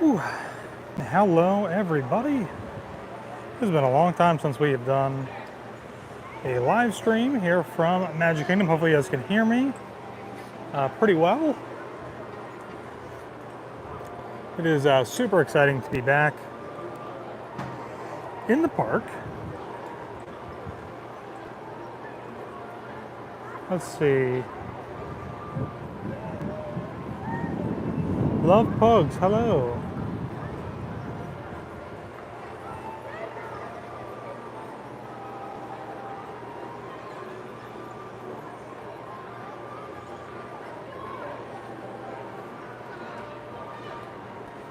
Ooh. Hello everybody. It's been a long time since we have done a live stream here from Magic Kingdom. Hopefully you guys can hear me pretty well. It is super exciting to be back in the park. Let's see. Love Pugs, hello.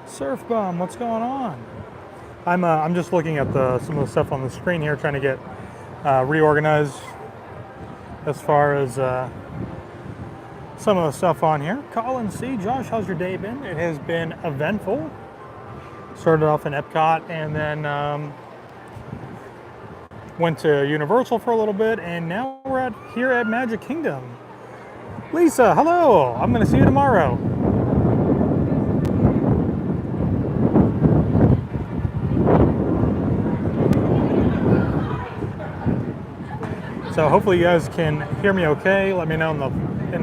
Surf Bum, what's going on? I'm just looking at some of the stuff on the screen here, trying to get reorganized as far as some of the stuff on here. Colin C. Josh, how's your day been? It has been eventful. Started off in Epcot and then went to Universal for a little bit, and now we're here at Magic Kingdom. Lisa, hello. I'm going to see you tomorrow. So hopefully you guys can hear me okay. Let me know in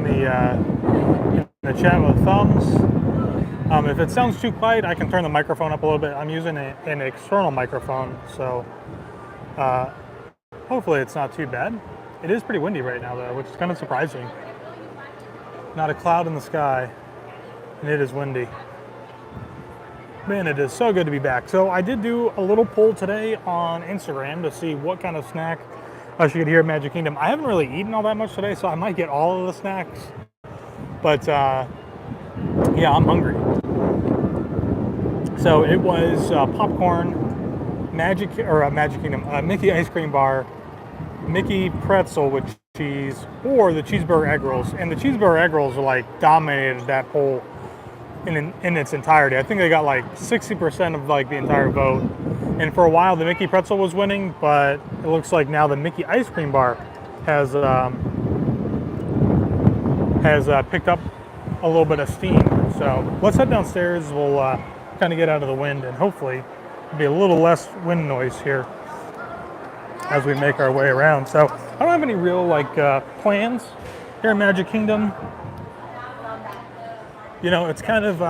the chat with thumbs. If it sounds too quiet, I can turn the microphone up a little bit. I'm using an external microphone, so hopefully it's not too bad. It is pretty windy right now though, which is kind of surprising. Not a cloud in the sky, and it is windy. Man, it is so good to be back. So I did do a little poll today on Instagram to see what kind of snack I should get here at Magic Kingdom. I haven't really eaten all that much today, so I might get all of the snacks. But yeah, I'm hungry. So it was popcorn, Magic Kingdom, Mickey ice cream bar, Mickey pretzel with cheese, or the cheeseburger egg rolls. And the cheeseburger egg rolls are like dominated that poll in its entirety. I think they got like 60% of like the entire vote. And for a while, the Mickey pretzel was winning, but it looks like now the Mickey ice cream bar has picked up a little bit of steam. So let's head downstairs. We'll kind of get out of the wind, and hopefully there'll be a little less wind noise here as we make our way around. So I don't have any real plans here in Magic Kingdom. You know, it's kind of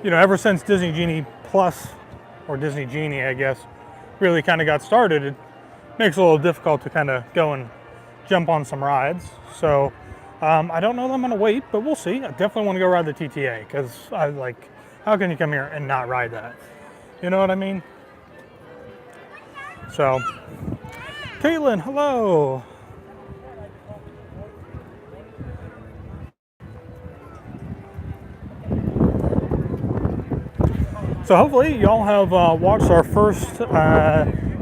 ever since Disney Genie Plus, or Disney Genie, I guess, really kind of got started, it makes it a little difficult to kind of go and jump on some rides. So I don't know that I'm going to wait, but we'll see. I definitely want to go ride the TTA, because how can you come here and not ride that? You know what I mean? So, Katelynne, hello. So hopefully y'all have watched our first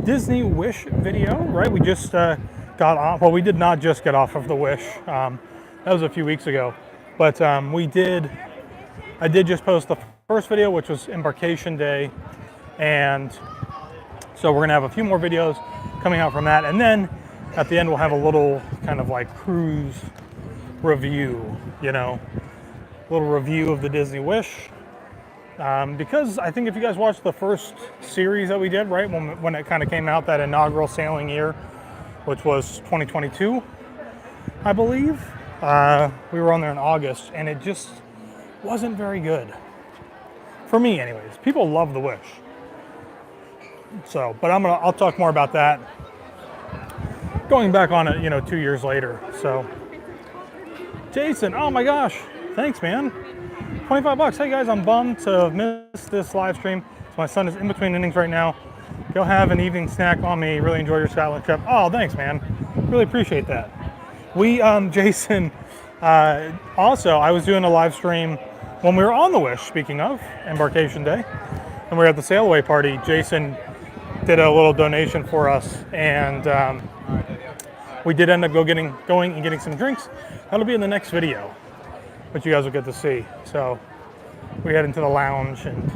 Disney Wish video, right? We just got off. Well, we did not just get off of the Wish. That was a few weeks ago. But I did just post the first video, which was Embarkation Day. And so we're going to have a few more videos coming out from that. And then at the end, we'll have a little kind of like cruise review, a little review of the Disney Wish. Because I think if you guys watched the first series that we did, right, when it kind of came out, that inaugural sailing year, which was 2022, I believe, we were on there in August, and it just wasn't very good. For me, anyways. People love the Wish. So, but I'll talk more about that going back on it, 2 years later. So, Jason, oh my gosh, thanks, man. 25 bucks. Hey guys, I'm bummed to miss this live stream. So my son is in between innings right now. Go have an evening snack on me. Really enjoy your Scotland trip. Oh, thanks, man. Really appreciate that. Jason, also, I was doing a live stream when we were on the Wish, speaking of Embarkation Day, and we were at the sail away party. Jason did a little donation for us, and we did end up going and getting some drinks. That'll be in the next video, which you guys will get to see. So we head into the lounge and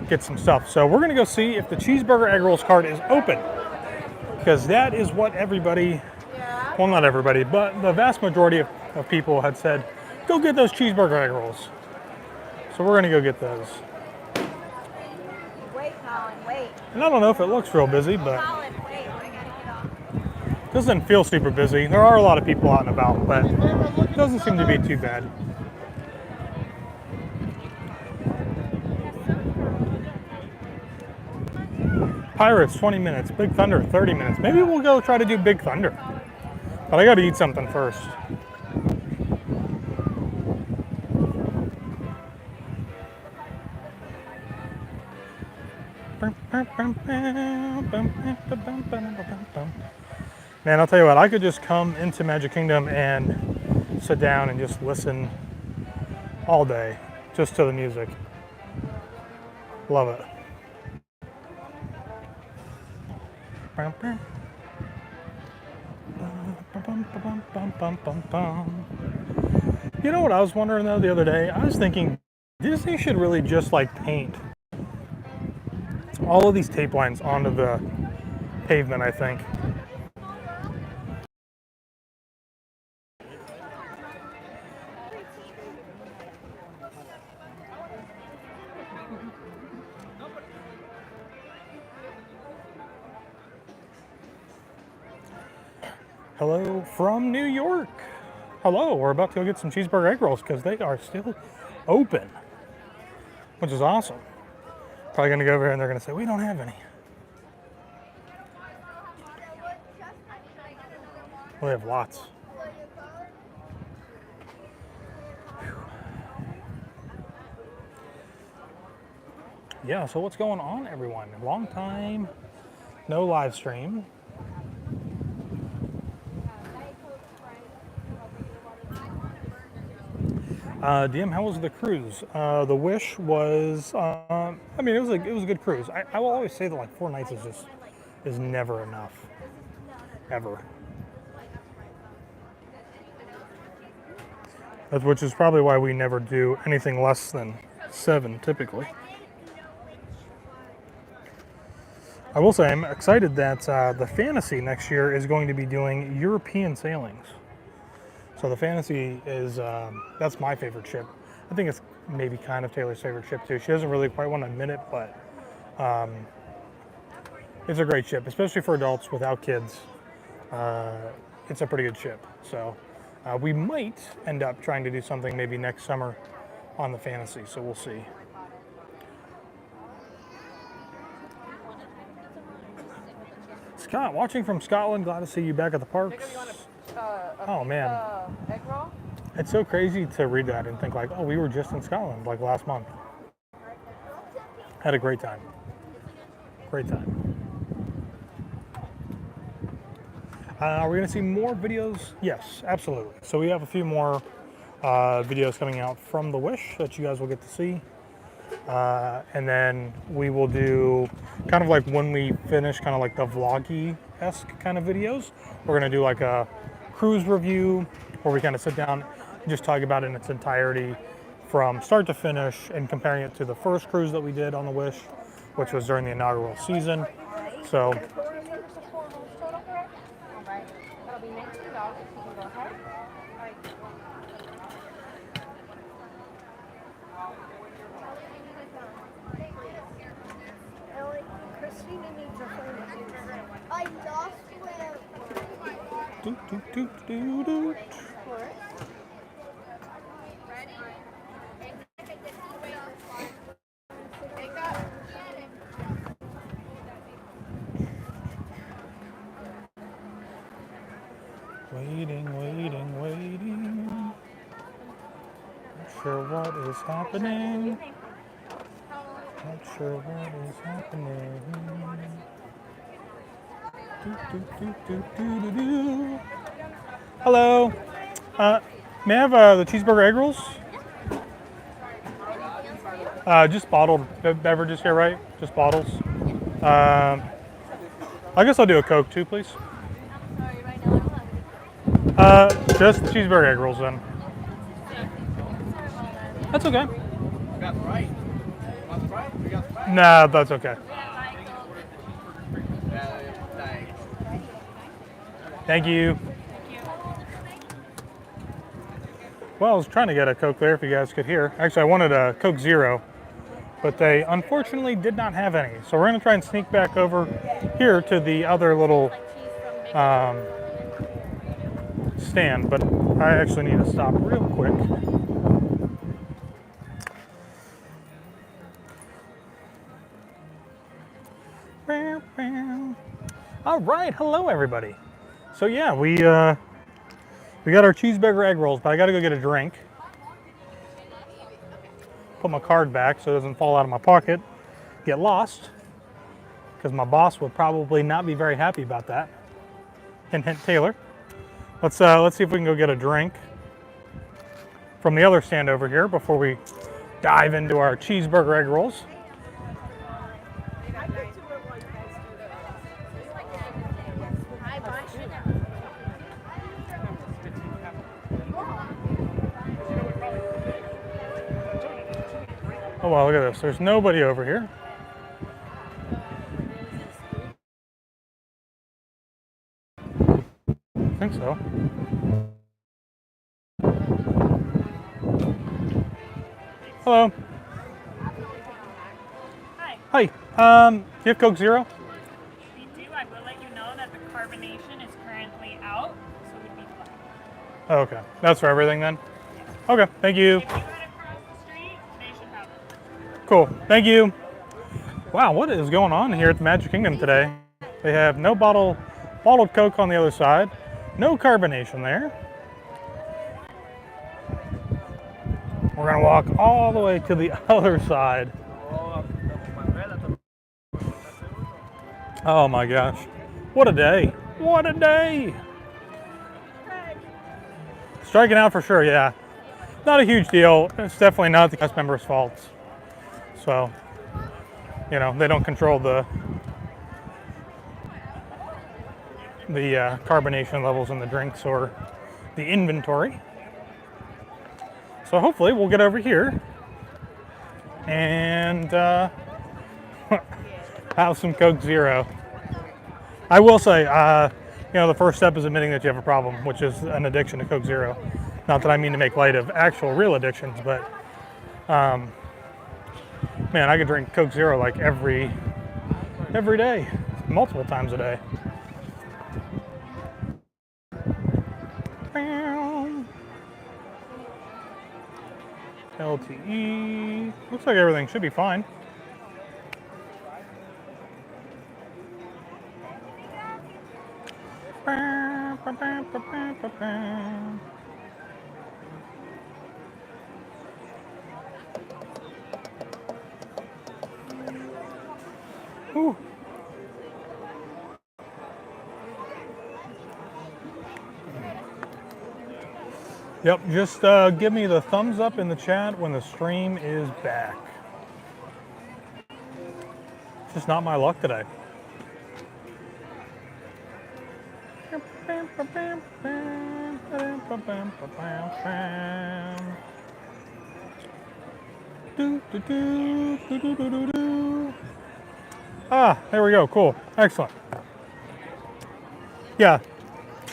get some stuff. So we're gonna go see if the cheeseburger egg rolls cart is open, because that is what everybody, well, not everybody, but the vast majority of people had said, go get those cheeseburger egg rolls. So we're gonna go get those. Wait, Colin, wait. And I don't know if it looks real busy, but Colin, wait. I gotta get off. it doesn't feel super busy. There are a lot of people out and about, but it doesn't seem to be too bad. Pirates, 20 minutes. Big Thunder, 30 minutes. Maybe we'll go try to do Big Thunder. But I gotta eat something first. Man, I'll tell you what, I could just come into Magic Kingdom and sit down and just listen all day, just to the music. Love it. You know what I was wondering though the other day? I was thinking Disney should really just like paint all of these tape lines onto the pavement, I think. Hello from New York. Hello, we're about to go get some cheeseburger egg rolls because they are still open, which is awesome. Probably gonna go over here and they're gonna say, we don't have any. Well, they have lots. Whew. Yeah, so what's going on, everyone? Long time, no live stream. DM, how was the cruise? The Wish was, I mean, it was a good cruise. I will always say that like 4 nights is never enough, ever. Which is probably why we never do anything less than 7 typically. I will say I'm excited that the Fantasy next year is going to be doing European sailings. So the Fantasy is, that's my favorite ship. I think it's maybe kind of Taylor's favorite ship too. She doesn't really quite want to admit it, but it's a great ship, especially for adults without kids. It's a pretty good ship. So we might end up trying to do something maybe next summer on the Fantasy, so we'll see. Scott, watching from Scotland, glad to see you back at the parks. Oh man, Egg roll? it's so crazy to read that and think like, oh, we were just in Scotland like last month. Had a great time. Great time. Are we gonna see more videos? Yes, absolutely. So we have a few more videos coming out from the Wish that you guys will get to see. And then we will do kind of like when we finish kind of like the vloggy-esque kind of videos, we're gonna do like a cruise review where we kind of sit down and just talk about it in its entirety from start to finish and comparing it to the first cruise that we did on the Wish, which was during the inaugural season. So I lost do. Waiting. Not sure what is happening. Not sure what is happening. Hello. May I have the cheeseburger egg rolls? Just bottled beverages here, right? Just bottles. I guess I'll do a Coke too, please. Just cheeseburger egg rolls then. That's okay. Nah, that's okay. Thank you. Well, I was trying to get a Coke there if you guys could hear. Actually, I wanted a Coke Zero, but they unfortunately did not have any. So we're gonna try and sneak back over here to the other little stand, but I actually need to stop real quick. All right, hello everybody. So yeah, we got our cheeseburger egg rolls, but I gotta go get a drink. Put my card back so it doesn't fall out of my pocket, get lost, because my boss would probably not be very happy about that. Hint, hint, Taylor. Let's see if we can go get a drink from the other stand over here before we dive into our cheeseburger egg rolls. Oh wow, look at this. There's nobody over here. I think so. Hello. Hi. Hi. Do you have Coke Zero? We do. I will let you know that the carbonation is currently out, so we'd be fine. Oh, okay. That's for everything then? Okay, thank you. If you went across the street, they should have it. Cool, thank you. Wow, what is going on here at the Magic Kingdom today? They have no bottled Coke on the other side, no carbonation there. We're gonna walk all the way to the other side. Oh my gosh, what a day, what a day. Striking out for sure, yeah. Not a huge deal, it's definitely not the cast members' faults. So, you know, they don't control the carbonation levels in the drinks or the inventory. So hopefully we'll get over here and have some Coke Zero. I will say, you know, the first step is admitting that you have a problem, which is an addiction to Coke Zero. Not that I mean to make light of actual real addictions, but man, I could drink Coke Zero like every day, multiple times a day. LTE. Looks like everything should be fine. Ooh. Yep, just give me the thumbs up in the chat when the stream is back. It's just not my luck today. Ah, there we go, cool, excellent. Yeah,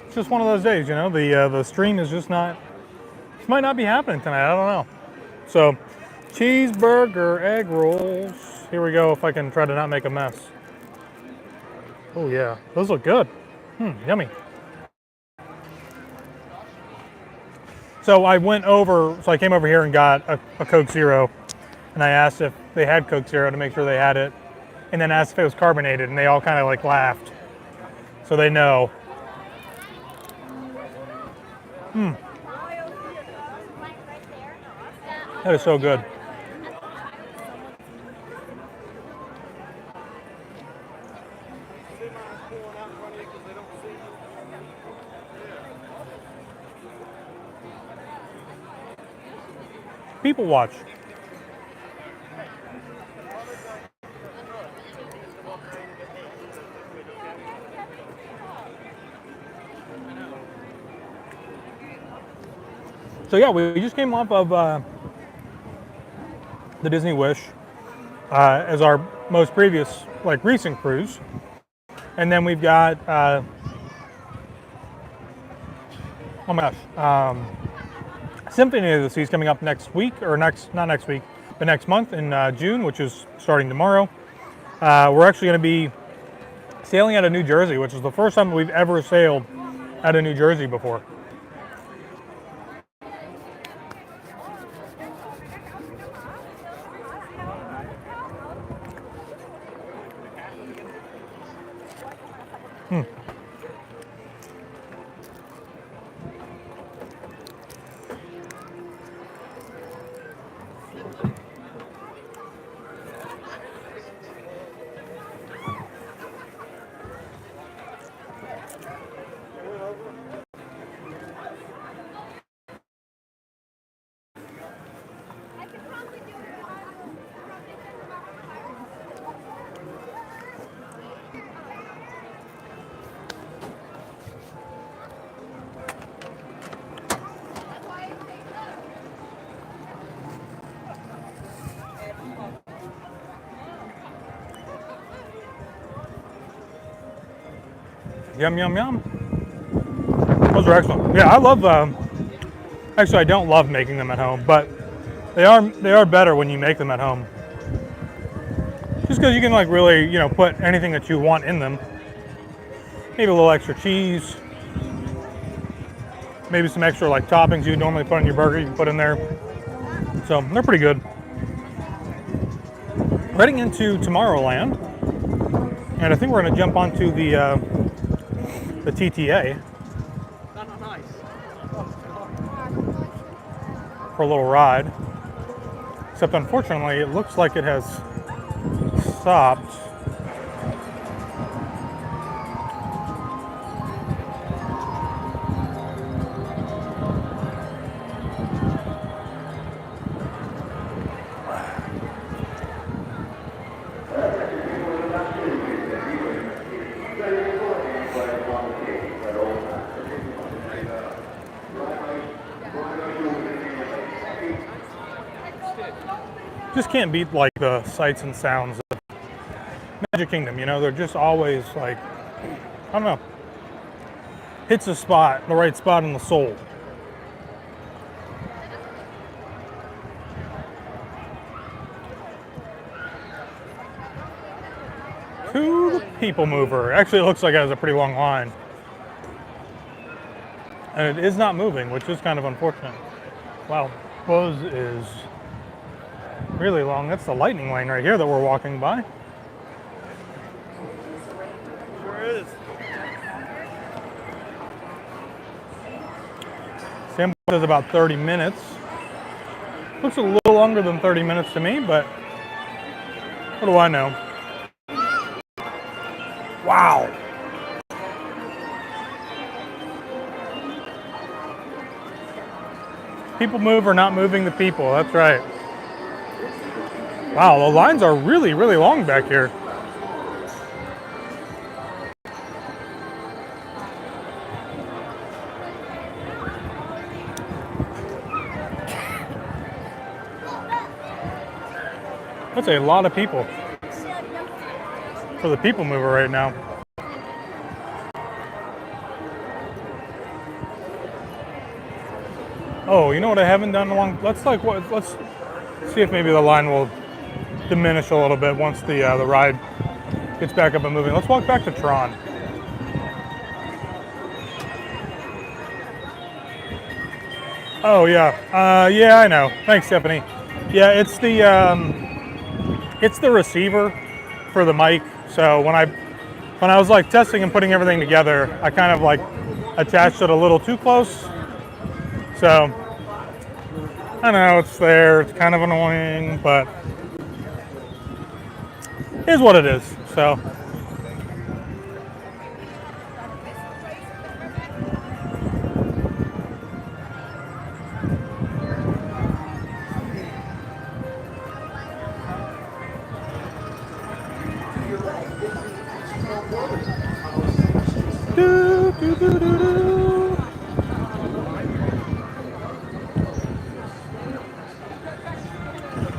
it's just one of those days, you know, the stream is just not, this might not be happening tonight, I don't know. So, cheeseburger egg rolls. Here we go, if I can try to not make a mess. Oh yeah, those look good. Yummy. So I came over here and got a Coke Zero, and I asked if they had Coke Zero to make sure they had it, and then asked if it was carbonated, and they all kind of like laughed. So they know. That is so good. People watch. So yeah, we just came off of the Disney Wish as our most previous, like, recent cruise, and then we've got oh my gosh, Symphony of the Seas coming up next week, or not next week, but next month in June, which is starting tomorrow. We're actually going to be sailing out of New Jersey, which is the first time we've ever sailed out of New Jersey before. Yum, yum, yum. Those are excellent. Yeah, I love, actually I don't love making them at home, but they are better when you make them at home. Just because you can like really, you know, put anything that you want in them. Maybe a little extra cheese. Maybe some extra like toppings you normally put on your burger, you can put in there. So they're pretty good. Heading into Tomorrowland, and I think we're gonna jump onto the TTA for a little ride. Except unfortunately, it looks like it has stopped. Just can't beat like the sights and sounds of Magic Kingdom, you know, they're just always like, I don't know, hits a spot, the right spot in the soul. To the PeopleMover. Actually, it looks like it has a pretty long line. And it is not moving, which is kind of unfortunate. Wow, Buzz is really long. That's the lightning lane right here that we're walking by. Sure is. Sample says about 30 minutes. Looks a little longer than 30 minutes to me, but what do I know? Wow. PeopleMover not moving the people, that's right. Wow, the lines are really, really long back here. That's a lot of people for the PeopleMover right now. Oh, you know what I haven't done in a long? Let's see if maybe the line will diminish a little bit once the ride gets back up and moving. Let's walk back to Tron. Oh yeah, yeah I know. Thanks, Stephanie. Yeah, it's the receiver for the mic. So when I was like testing and putting everything together, I kind of like attached it a little too close. So I know it's there. It's kind of annoying, but it is what it is. So.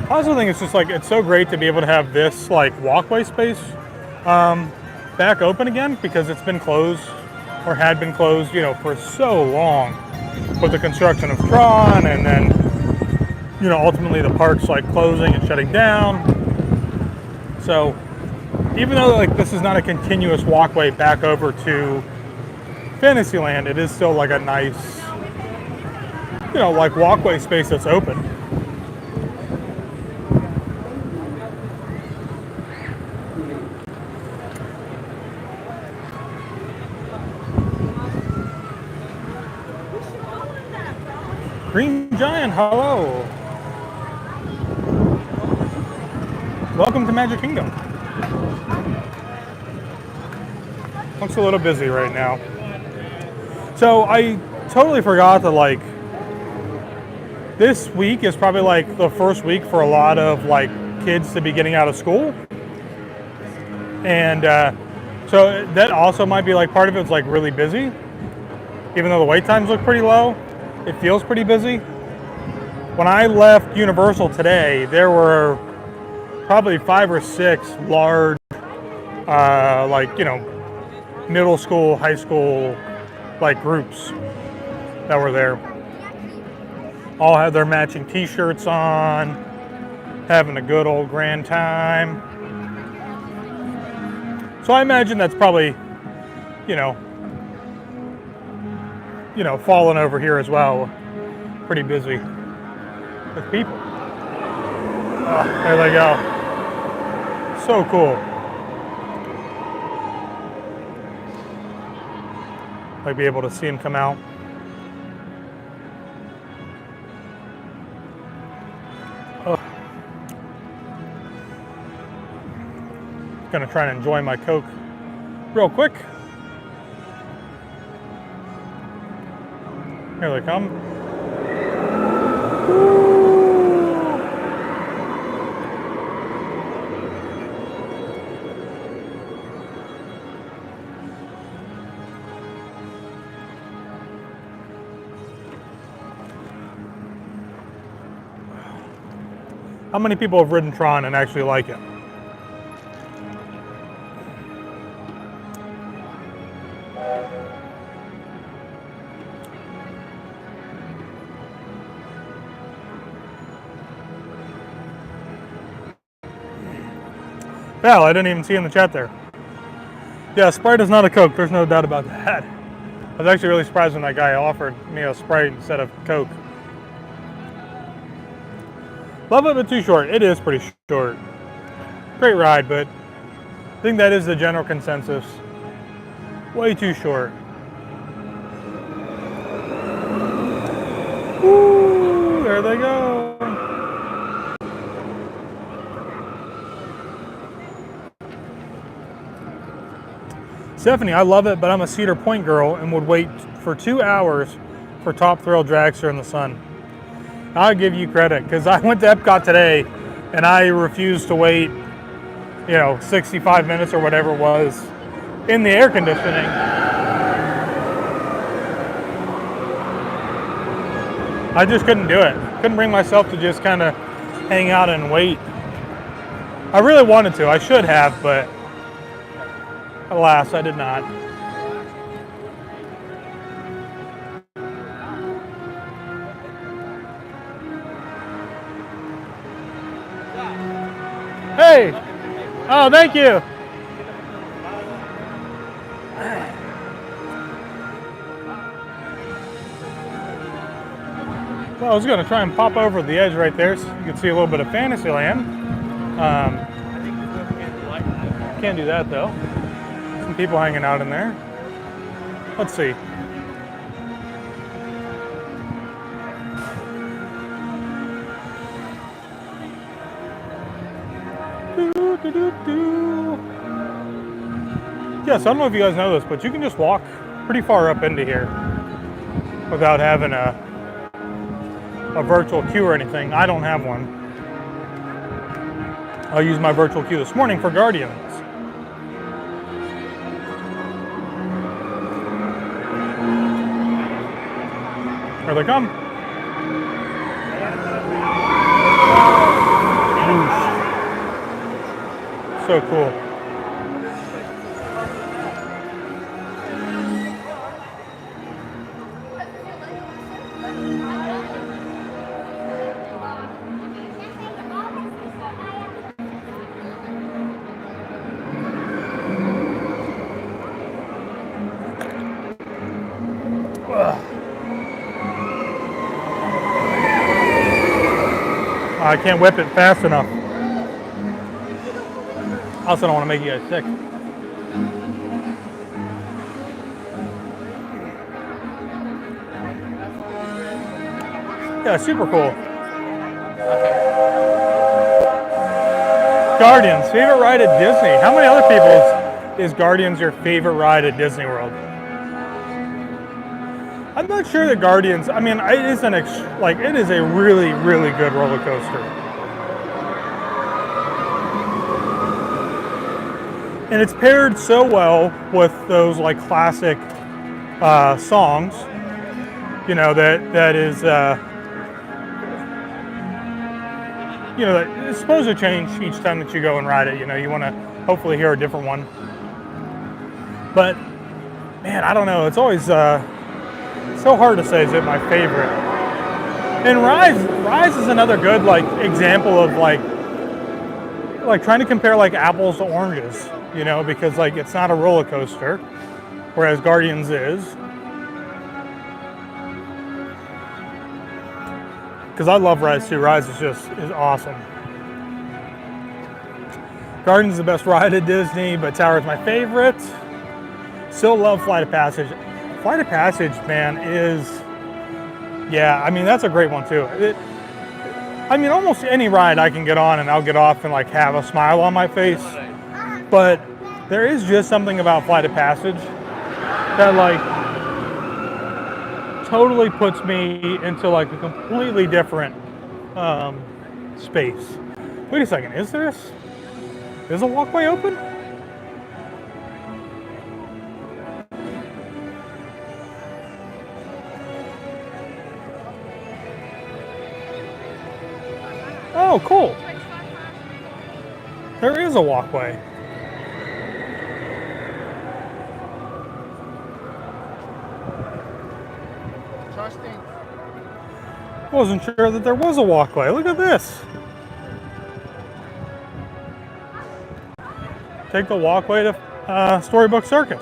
I also think it's just like, it's so great to be able to have this like walkway space back open again, because it's been closed or had been closed, you know, for so long. with the construction of Tron, and then, you know, ultimately the park's like closing and shutting down. So even though like this is not a continuous walkway back over to Fantasyland, it is still like a nice, you know, like walkway space that's open. Green Giant, hello. Welcome to Magic Kingdom. Looks a little busy right now. So I totally forgot that like this week is probably like the first week for a lot of like kids to be getting out of school. And so that also might be like part of it's like really busy. Even though the wait times look pretty low, it feels pretty busy. When I left Universal today, there were probably 5 or 6 large, like, you know, middle school, high school, like groups that were there. All had their matching t-shirts on, having a good old grand time. So I imagine that's probably, you know, falling over here as well. Pretty busy with people. Oh, there they go. So cool. Like be able to see them come out. Oh. Gonna try and enjoy my Coke real quick. Here they come. How many people have ridden Tron and actually like it? Val, I didn't even see in the chat there. Yeah, Sprite is not a Coke, there's no doubt about that. I was actually really surprised when that guy offered me a Sprite instead of Coke. Love it, but too short. It is pretty short. Great ride, but I think that is the general consensus. Way too short. Woo, there they go. Stephanie, I love it, but I'm a Cedar Point girl and would wait for 2 hours for Top Thrill Dragster in the sun. I'll give you credit, because I went to Epcot today and I refused to wait, 65 minutes or whatever it was in the air conditioning. I just couldn't do it. Couldn't bring myself to just kind of hang out and wait. I really wanted to. I should have, but alas, I did not. Hey! Oh, thank you! Well, I was going to try and pop over the edge right there so you can see a little bit of Fantasyland. Can't do that though. Some people hanging out in there. Let's see. Yes, I don't know if you guys know this, but you can just walk pretty far up into here without having a virtual queue or anything. I don't have one. I'll use my virtual queue this morning for Guardians. Here they come. Whoosh. So cool. I can't whip it fast enough. I also don't want to make you guys sick. Yeah, super cool. Guardians, favorite ride at Disney. How many other people's is Guardians your favorite ride at Disney World? I'm not sure that Guardians, I mean, it is it is a really, really good roller coaster. And it's paired so well with those like classic songs, you know, that is, you know, that it's supposed to change each time that you go and ride it. You know, you want to hopefully hear a different one. But man, I don't know. It's always so hard to say is it my favorite. And Rise is another good like example of like trying to compare like apples to oranges. You know, because like it's not a roller coaster, whereas Guardians is. Because I love Rise too. Rise is awesome. Guardians is the best ride at Disney, but Tower is my favorite. Still love Flight of Passage. Flight of Passage, man, is, yeah, I mean, that's a great one too. I mean, almost any ride I can get on and I'll get off and like have a smile on my face. But there is just something about Flight of Passage that like totally puts me into like a completely different space. Wait a second, is a walkway open? Oh, cool. There is a walkway. Wasn't sure that there was a walkway. Look at this. Take the walkway to Storybook Circus.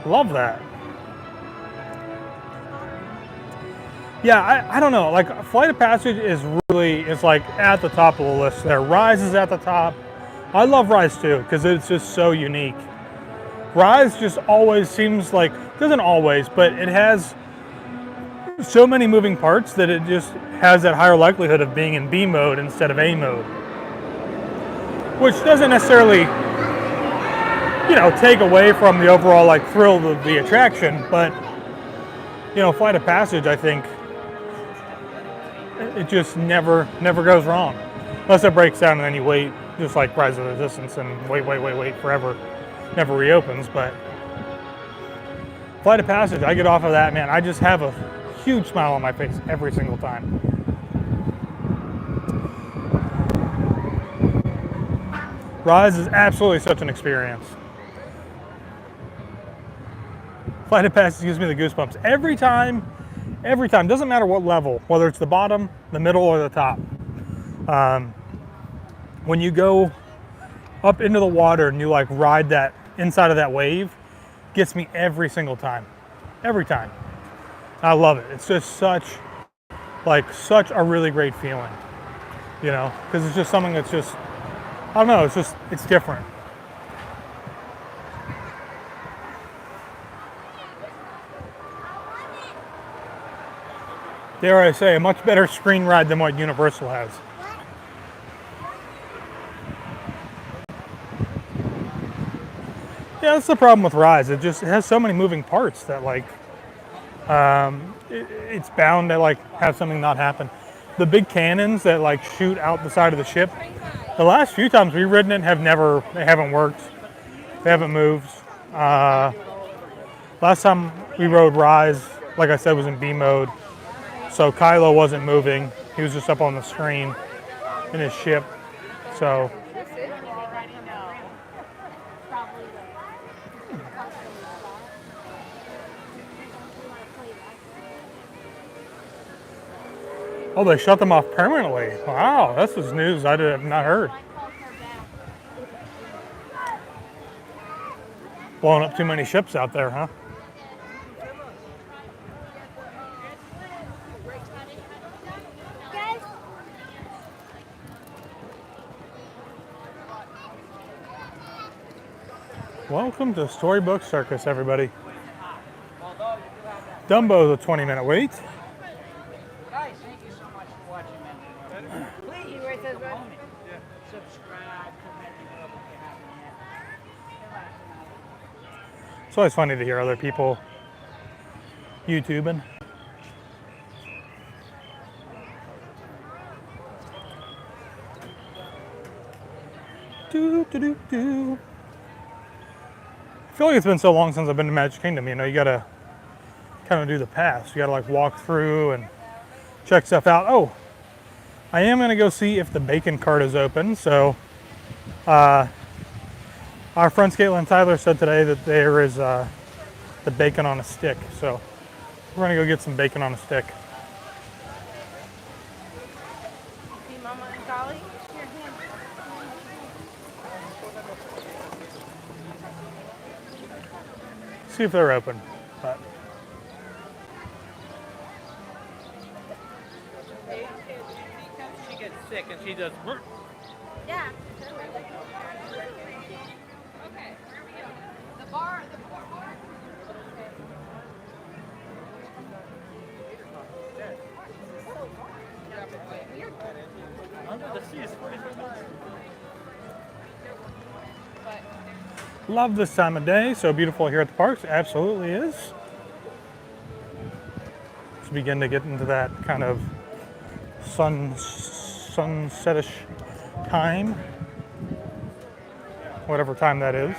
Love that. Yeah, I don't know. Like Flight of Passage is like at the top of the list there. Rise is at the top. I love Rise too because it's just so unique. Rise just always seems like, doesn't always, but it has so many moving parts that it just has that higher likelihood of being in B mode instead of A mode. Which doesn't necessarily, you know, take away from the overall like thrill of the attraction, but you know, Flight of Passage, I think it just never goes wrong. Unless it breaks down and then you wait, just like Rise of the Resistance, and wait forever. Never reopens, but Flight of Passage, I get off of that, man, I just have a huge smile on my face every single time. Rise is absolutely such an experience. Flight of Passage gives me the goosebumps every time, doesn't matter what level, whether it's the bottom, the middle, or the top. When you go up into the water and you like ride that inside of that wave, gets me every single time. Every time. I love it. It's just such a really great feeling, you know, because it's just something that's just, I don't know, it's different. Dare I say, a much better screen ride than what Universal has. Yeah, that's the problem with Rise. It has so many moving parts that like, it's bound to like have something not happen. The big cannons that like shoot out the side of the ship, the last few times we've ridden it they haven't worked. They haven't moved. Last time we rode Rise, like I said, was in B mode. So Kylo wasn't moving. He was just up on the screen in his ship. So Oh, they shut them off permanently. Wow, this is news I have not heard. Blowing up too many ships out there, huh? Guys, Welcome to Storybook Circus, everybody. Dumbo's a 20-minute wait. Guys, thank you so much for watching, man. Please subscribe, comment, if you haven't yet. It's always funny to hear other people YouTubing. Do. I feel like it's been so long since I've been to Magic Kingdom. You know, you gotta kind of do the pass. You gotta like walk through and check stuff out. Oh, I am gonna go see if the bacon cart is open. So, our friends Katelynne and Tyler said today that there is the bacon on a stick. So we're gonna go get some bacon on a stick. see Mama and Dolly. Here, hand. See if they're open. But She gets sick and she does. Yeah. Under the sea is love this time of day. So beautiful here at the parks. Absolutely is. Let's begin to get into that kind of sunsetish time. Whatever time that is.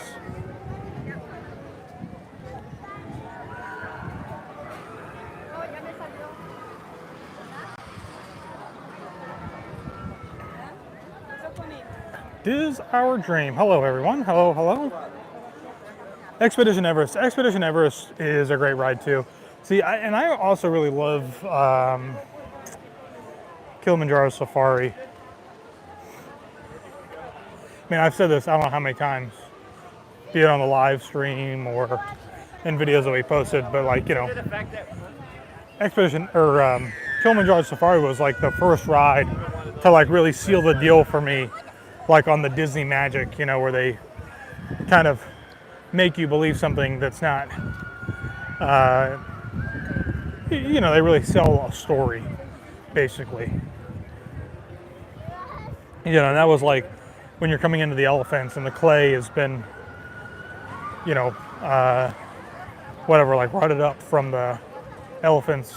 Is our dream. Hello, everyone. Hello, hello. Expedition Everest. Expedition Everest is a great ride too. See, I also really love Kilimanjaro Safari. I mean, I've said this I don't know how many times, be it on the live stream or in videos that we posted, but like, you know, Expedition or Kilimanjaro Safari was like the first ride to like really seal the deal for me, like on the Disney magic, you know, where they kind of make you believe something that's not, you know, they really sell a story, basically. You know, and that was like when you're coming into the elephants and the clay has been, you know, whatever, like rotted up from the elephant's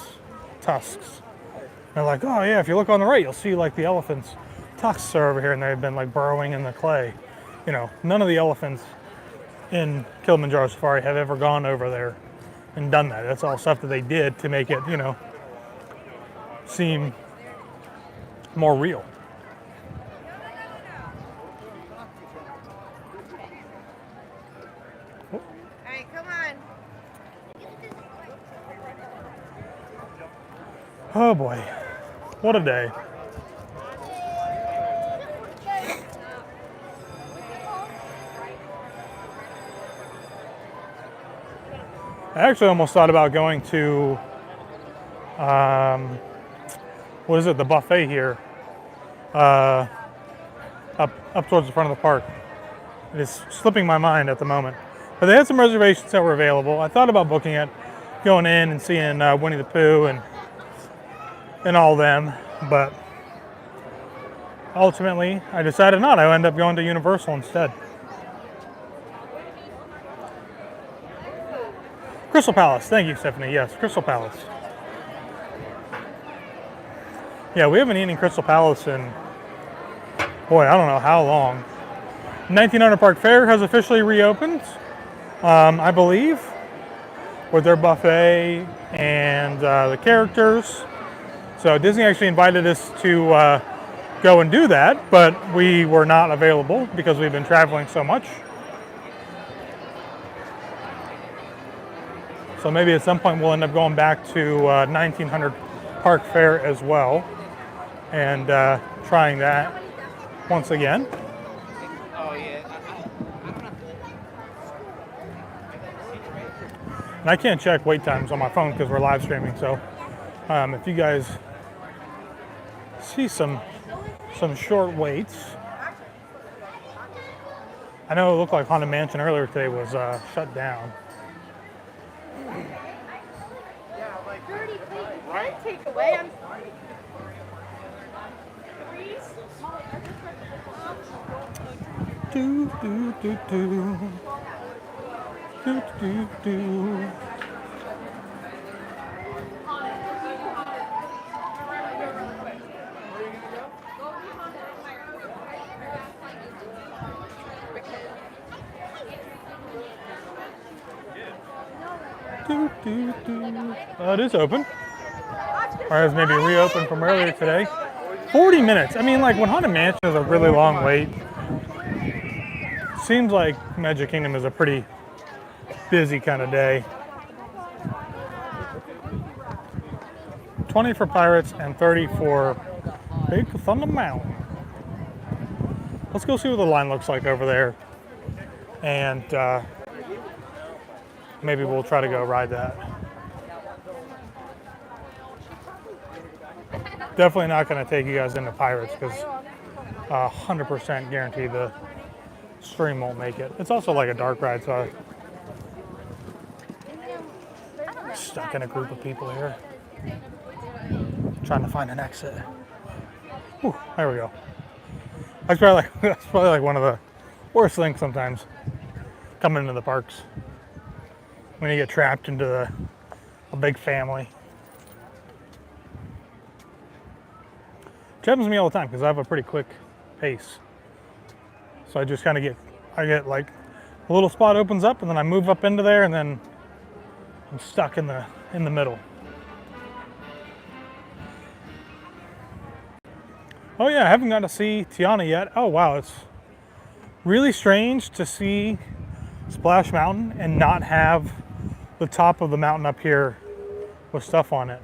tusks. They're like, oh yeah, if you look on the right, you'll see like the elephant's tusks are over here, and they've been like burrowing in the clay. You know, none of the elephants in Kilimanjaro Safari have ever gone over there and done that. That's all stuff that they did to make it, you know, seem more real. All right, come on. Oh boy, what a day. I actually almost thought about going to, what is it, the buffet here, up towards the front of the park. It is slipping my mind at the moment. But they had some reservations that were available. I thought about booking it, going in and seeing Winnie the Pooh and all them, but ultimately I decided not. I ended up going to Universal instead. Crystal Palace. Thank you, Stephanie. Yes, Crystal Palace. Yeah, we haven't eaten in Crystal Palace in, boy, I don't know how long. 1900 Park Fair has officially reopened, I believe, with their buffet and the characters. So Disney actually invited us to go and do that, but we were not available because we've been traveling so much. So maybe at some point we'll end up going back to 1900 Park Fair as well. and trying that once again. Oh, yeah. And I can't check wait times on my phone because we're live streaming. So if you guys see some short waits, I know it looked like Haunted Mansion earlier today was shut down. 30, please. Can I take away? I'm sorry. Do do do do do do do. Do, do, do. It is open. Or it's maybe reopened from earlier today. 40 minutes. I mean, like when Haunted Mansion is a really long wait, seems like Magic Kingdom is a pretty busy kind of day. 20 for Pirates and 30 for Big Thunder Mountain. Let's go see what the line looks like over there. And maybe we'll try to go ride that. Definitely not going to take you guys into Pirates because 100% guarantee the stream won't make it. It's also like a dark ride, so I'm stuck in a group of people here. Trying to find an exit. Whew, there we go. That's probably like one of the worst things sometimes coming into the parks. When you get trapped into a big family. It happens to me all the time because I have a pretty quick pace. So I just kind of get like a little spot opens up and then I move up into there and then I'm stuck in the middle. Oh yeah, I haven't got to see Tiana yet. Oh wow, it's really strange to see Splash Mountain and not have the top of the mountain up here with stuff on it.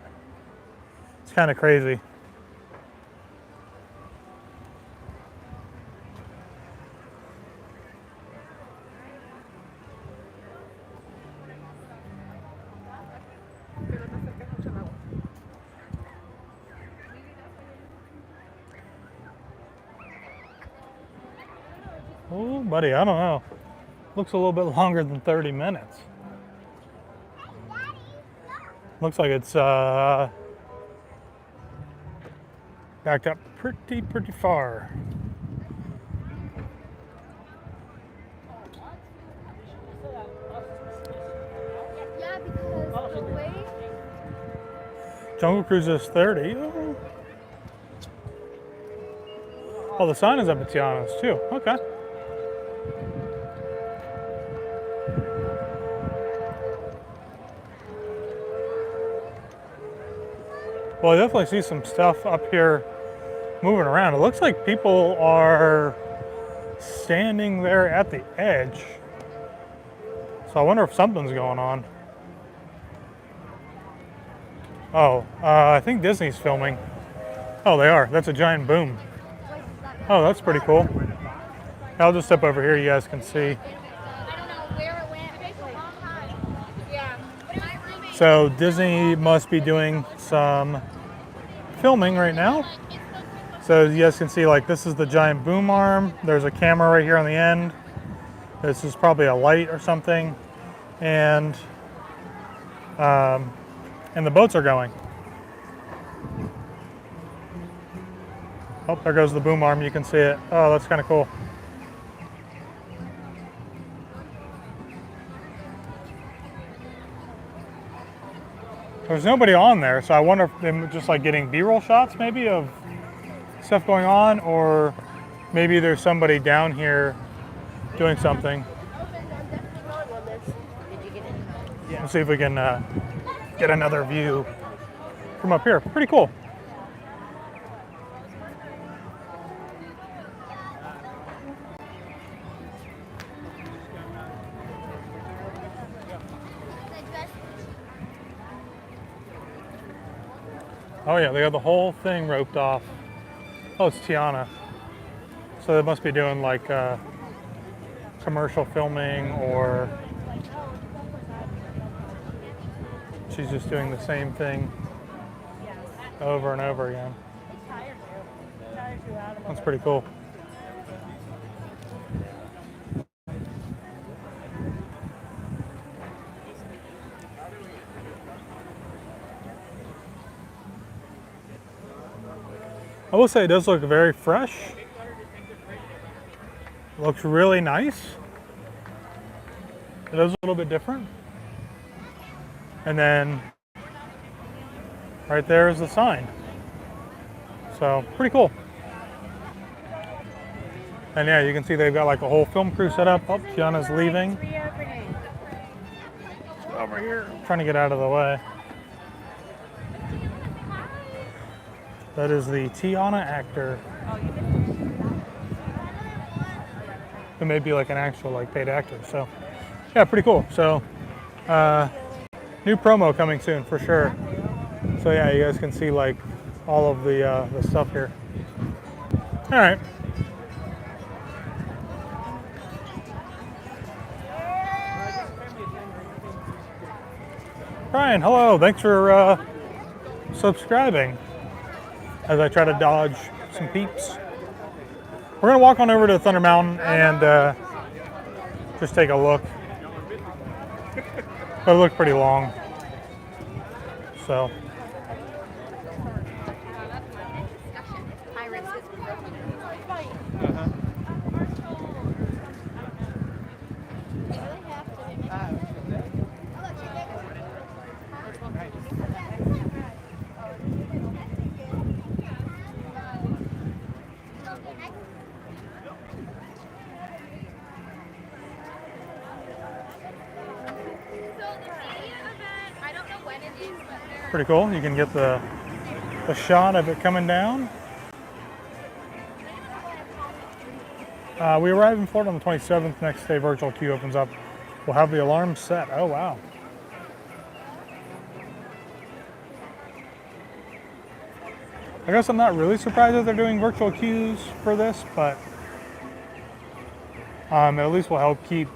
It's kind of crazy. Oh, buddy, I don't know. Looks a little bit longer than 30 minutes. Looks like it's backed up pretty far. Yeah, because the way. Jungle Cruise is 30. Oh, the sign is up at Tiana's too. Okay. Well, I definitely see some stuff up here moving around. It looks like people are standing there at the edge. So I wonder if something's going on. Oh, I think Disney's filming. Oh, they are. That's a giant boom. Oh, that's pretty cool. I'll just step over here. You guys can see. I don't know where it went. It takes a long time. Yeah. So Disney must be doing some filming right now. So you guys can see, like, this is the giant boom arm. There's a camera right here on the end. This is probably a light or something. And the boats are going. Oh, there goes the boom arm. You can see it. Oh, that's kind of cool. There's nobody on there, so I wonder if they're just like getting B-roll shots maybe of stuff going on, or maybe there's somebody down here doing something. Let's see if we can get another view from up here. Pretty cool. Oh yeah, they got the whole thing roped off. Oh, it's Tiana. So they must be doing like commercial filming, or she's just doing the same thing over and over again. That's pretty cool. I will say it does look very fresh. Looks really nice. It is a little bit different. And then right there is the sign. So pretty cool. And yeah, you can see they've got like a whole film crew set up. Oh, Tiana's leaving. Over here, trying to get out of the way. That is the Tiana actor. Who may be like an actual like paid actor. So yeah, pretty cool. So new promo coming soon for sure. So yeah, you guys can see like all of the stuff here. All right. Brian, hello. Thanks for subscribing as I try to dodge some peeps. We're gonna walk on over to Thunder Mountain and just take a look. But it looked pretty long. So. Pretty cool. You can get the shot of it coming down. We arrive in Florida on the 27th. Next day, virtual queue opens up. We'll have the alarm set. Oh, wow. I guess I'm not really surprised that they're doing virtual queues for this, but at least will help keep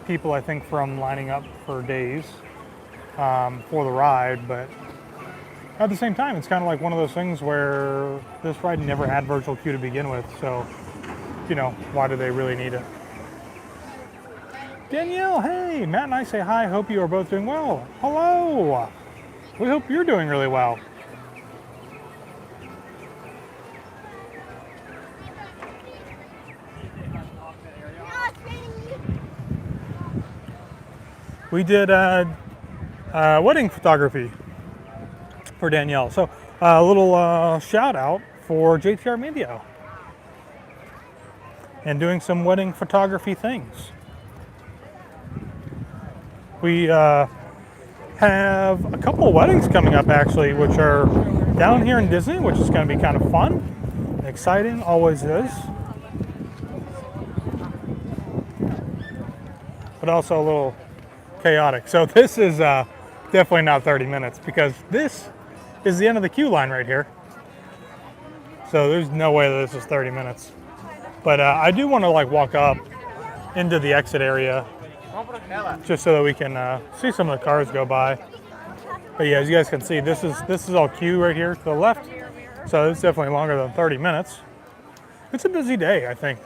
people, I think, from lining up for days for the ride. But at the same time, it's kind of like one of those things where this ride never had virtual queue to begin with, so, you know, why do they really need it? Danielle, hey, Matt and I say hi. Hope you are both doing well. Hello. We hope you're doing really well. We did wedding photography for Danielle. So a little shout out for JTR Media and doing some wedding photography things. We have a couple of weddings coming up actually, which are down here in Disney, which is going to be kind of fun and exciting, always is. But also a little chaotic. So this is definitely not 30 minutes because this is the end of the queue line right here. So there's no way that this is 30 minutes. But I do want to like walk up into the exit area just so that we can see some of the cars go by. But yeah, as you guys can see, this is all queue right here to the left. So it's definitely longer than 30 minutes. It's a busy day, I think.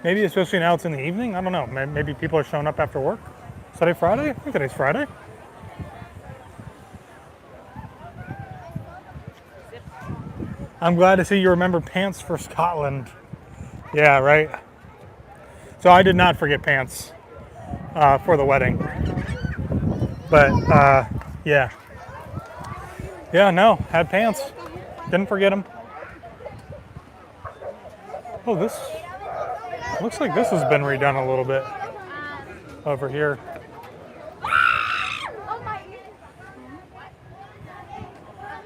Maybe especially now it's in the evening. I don't know. Maybe people are showing up after work. Is today Friday? I think today's Friday. I'm glad to see you remember pants for Scotland. Yeah, right. So I did not forget pants for the wedding. But yeah. Yeah, no, had pants. Didn't forget them. Oh, this looks like this has been redone a little bit over here.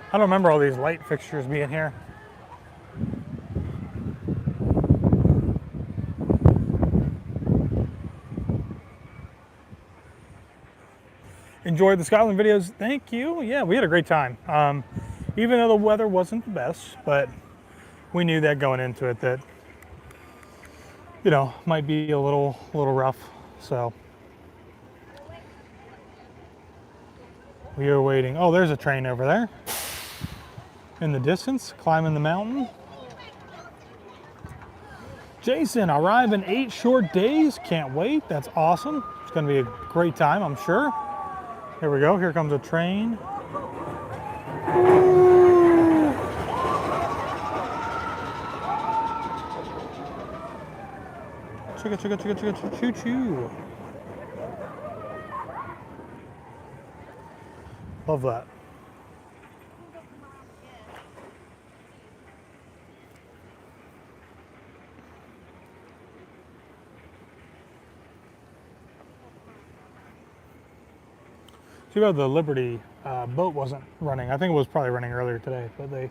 I don't remember all these light fixtures being here. Enjoyed the Scotland videos. Thank you. Yeah, we had a great time. Even though the weather wasn't the best, but we knew that going into it that, you know, might be a little rough. So we are waiting. Oh, there's a train over there in the distance, climbing the mountain. Jason, arrive in 8 short days. Can't wait. That's awesome. It's going to be a great time, I'm sure. Here we go. Here comes a train. Chugga, chugga, chugga, chugga, choo, choo. Love that. Too bad the Liberty boat wasn't running. I think it was probably running earlier today, but they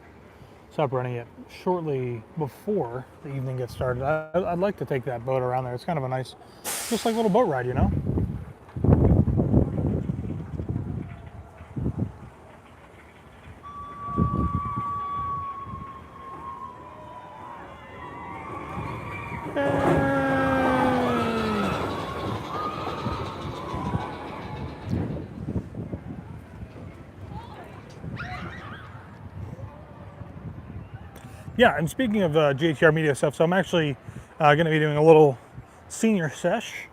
stopped running it shortly before the evening gets started. I'd like to take that boat around there. It's kind of a nice, just like little boat ride, you know? Yeah, and speaking of GTR media stuff, so I'm actually going to be doing a little senior sesh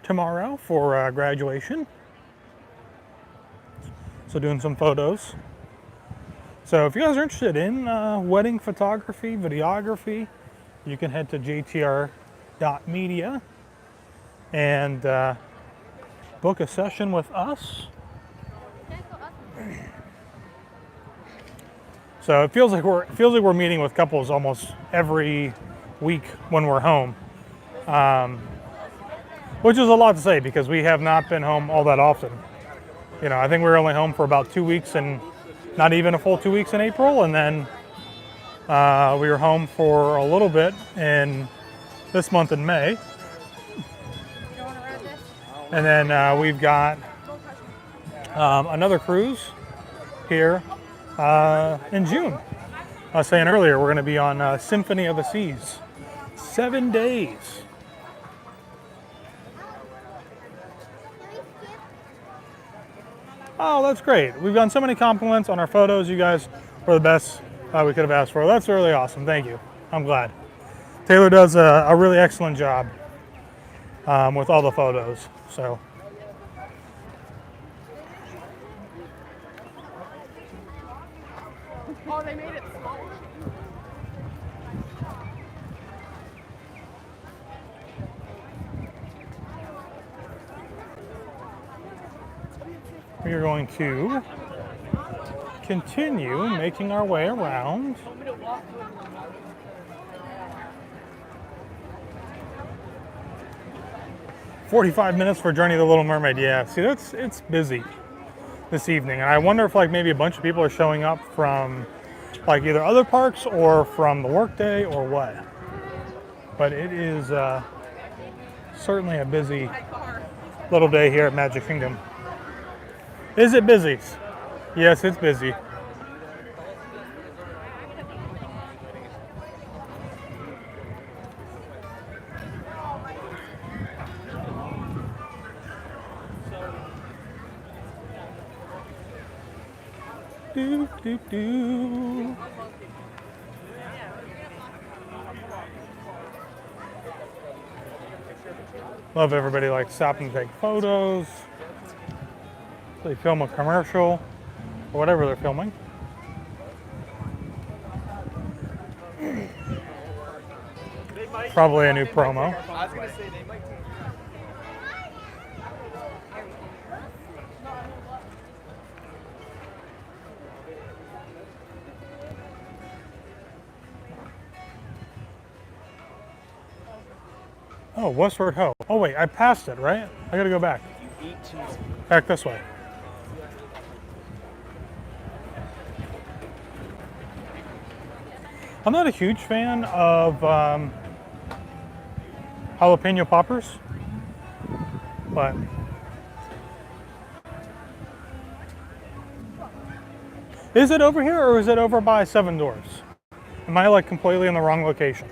tomorrow for graduation. So doing some photos. So if you guys are interested in wedding photography, videography, you can head to gtr.media and book a session with us. So it feels like we're meeting with couples almost every week when we're home, which is a lot to say because we have not been home all that often. You know, I think we were only home for about 2 weeks and not even a full 2 weeks in April, and then we were home for a little bit in this month in May. And then we've got another cruise here in June. I was saying earlier, we're going to be on Symphony of the Seas. 7 days. Oh, that's great. We've gotten so many compliments on our photos. You guys were the best we could have asked for. That's really awesome. Thank you. I'm glad. Taylor does a really excellent job with all the photos. So. Oh, they made it smaller. We are going to continue making our way around. 45 minutes for Journey of the Little Mermaid. Yeah, see, it's busy this evening, and I wonder if like maybe a bunch of people are showing up from like either other parks or from the workday or what. But it is certainly a busy little day here at Magic Kingdom. Is it busy? Yes, it's busy. Do, do, do. Love everybody like stopping to take photos. They film a commercial or whatever they're filming. Probably a new promo. I was gonna say they might. Oh, Westward Ho. Oh wait, I passed it, right? I gotta go back. Back this way. I'm not a huge fan of jalapeno poppers, but is it over here or is it over by Seven Dwarfs? Am I like completely in the wrong location?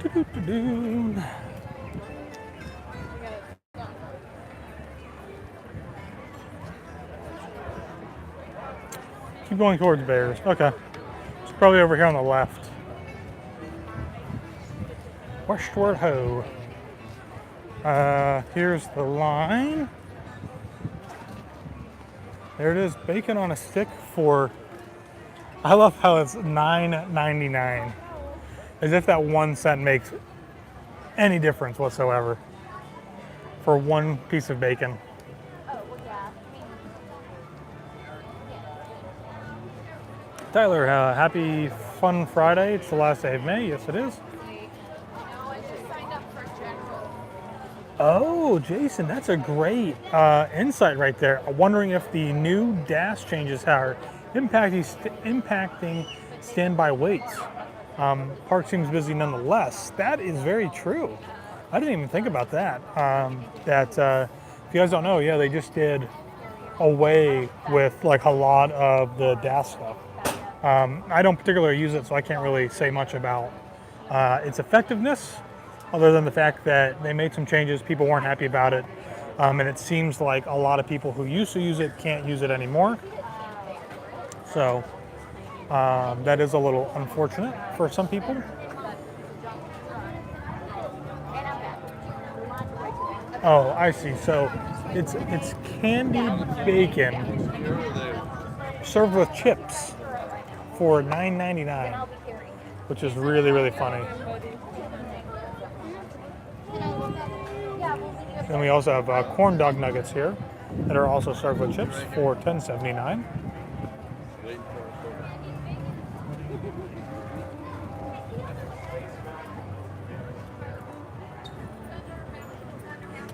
Doo-doo-doo-doo. Keep going towards Bears. Okay. It's probably over here on the left. Westward ho. Here's the line. There it is, bacon on a stick for, I love how it's $9.99. As if that 1 cent makes any difference whatsoever for one piece of bacon. Tyler, happy fun Friday. It's the last day of May. Yes, it is. Oh, Jason, that's a great insight right there. I'm wondering if the new DAS changes are impacting standby waits. Park seems busy nonetheless. That is very true. I didn't even think about that. If you guys don't know, yeah, they just did away with like a lot of the DAS stuff. I don't particularly use it, so I can't really say much about its effectiveness, other than the fact that they made some changes, people weren't happy about it, and it seems like a lot of people who used to use it can't use it anymore. So that is a little unfortunate for some people. Oh, I see. So it's candied bacon served with chips for $9.99, which is really, really funny. And we also have corn dog nuggets here that are also served with chips for $10.79.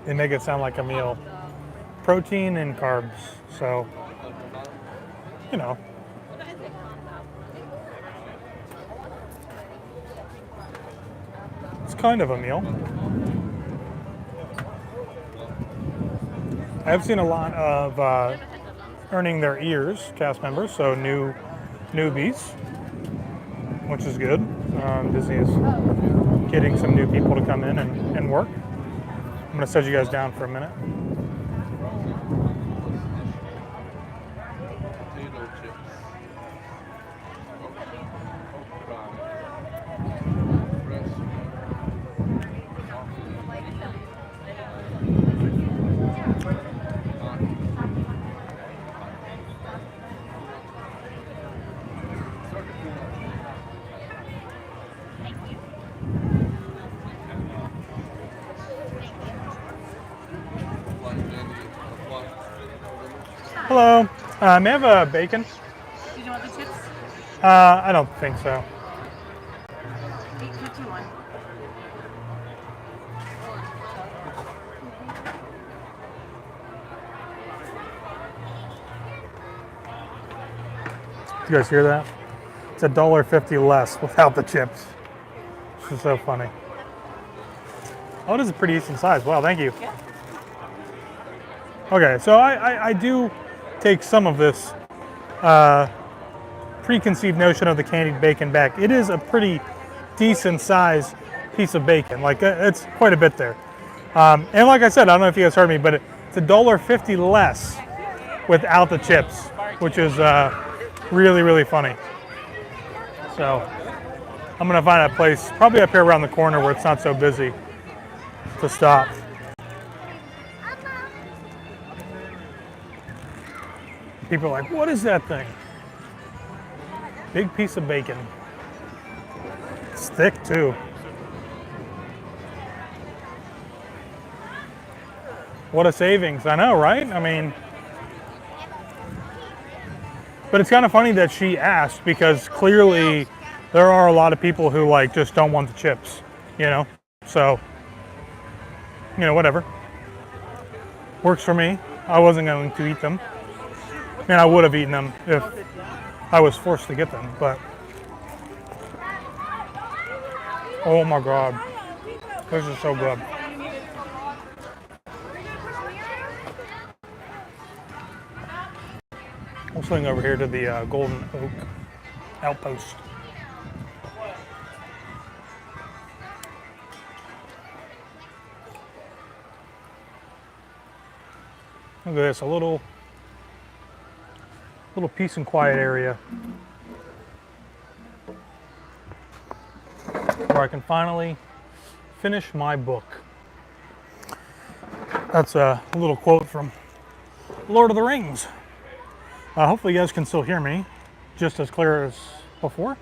They make it sound like a meal. Protein and carbs, so, you know. It's kind of a meal. I've seen a lot of earning their ears cast members, so newbies, which is good. Disney is getting some new people to come in and work. I'm going to set you guys down for a minute. Hello. May I have a bacon? Did you want the chips? I don't think so. 851. You guys hear that? It's $1.50 less without the chips. Which is so funny. Oh, it is a pretty decent size. Wow, thank you. Yeah. Okay, so I do take some of this preconceived notion of the candied bacon back. It is a pretty decent size piece of bacon. Like, it's quite a bit there. And like I said, I don't know if you guys heard me, but it's $1.50 less without the chips, which is really, really funny. So I'm gonna find a place probably up here around the corner where it's not so busy to stop. People are like, what is that thing? Big piece of bacon. It's thick too. What a savings, I know, right? I mean, but it's kind of funny that she asked, because clearly there are a lot of people who like just don't want the chips, you know? So, you know, whatever. Works for me. I wasn't going to eat them. I mean, I would have eaten them if I was forced to get them, but oh my God, this is so good. swing over here to the Golden Oak Outpost. Look at this, a little peace and quiet area where I can finally finish my book. That's a little quote from Lord of the Rings. Hopefully you guys can still hear me just as clear as before,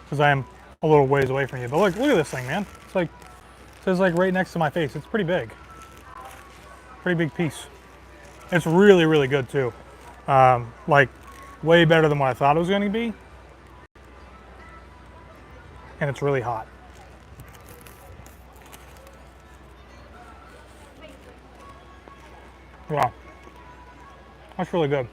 because I am a little ways away from you. But look at this thing, man. It's like, it says like right next to my face. It's pretty big. Pretty big piece. It's really, really good too. Like way better than what I thought it was going to be. And it's really hot. Wow. That's really good.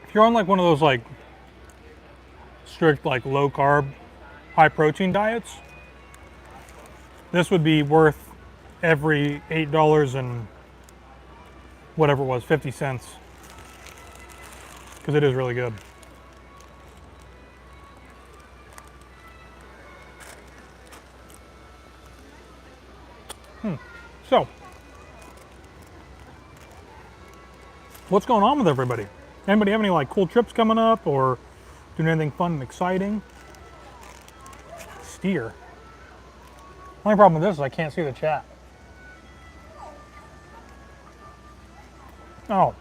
If you're on like one of those like strict like low carb, high protein diets, this would be worth every $8 and whatever it was, 50 cents, because it is really good. So, what's going on with everybody? Anybody have any like cool trips coming up or doing anything fun and exciting? Steer. Only problem with this is I can't see the chat. Oh.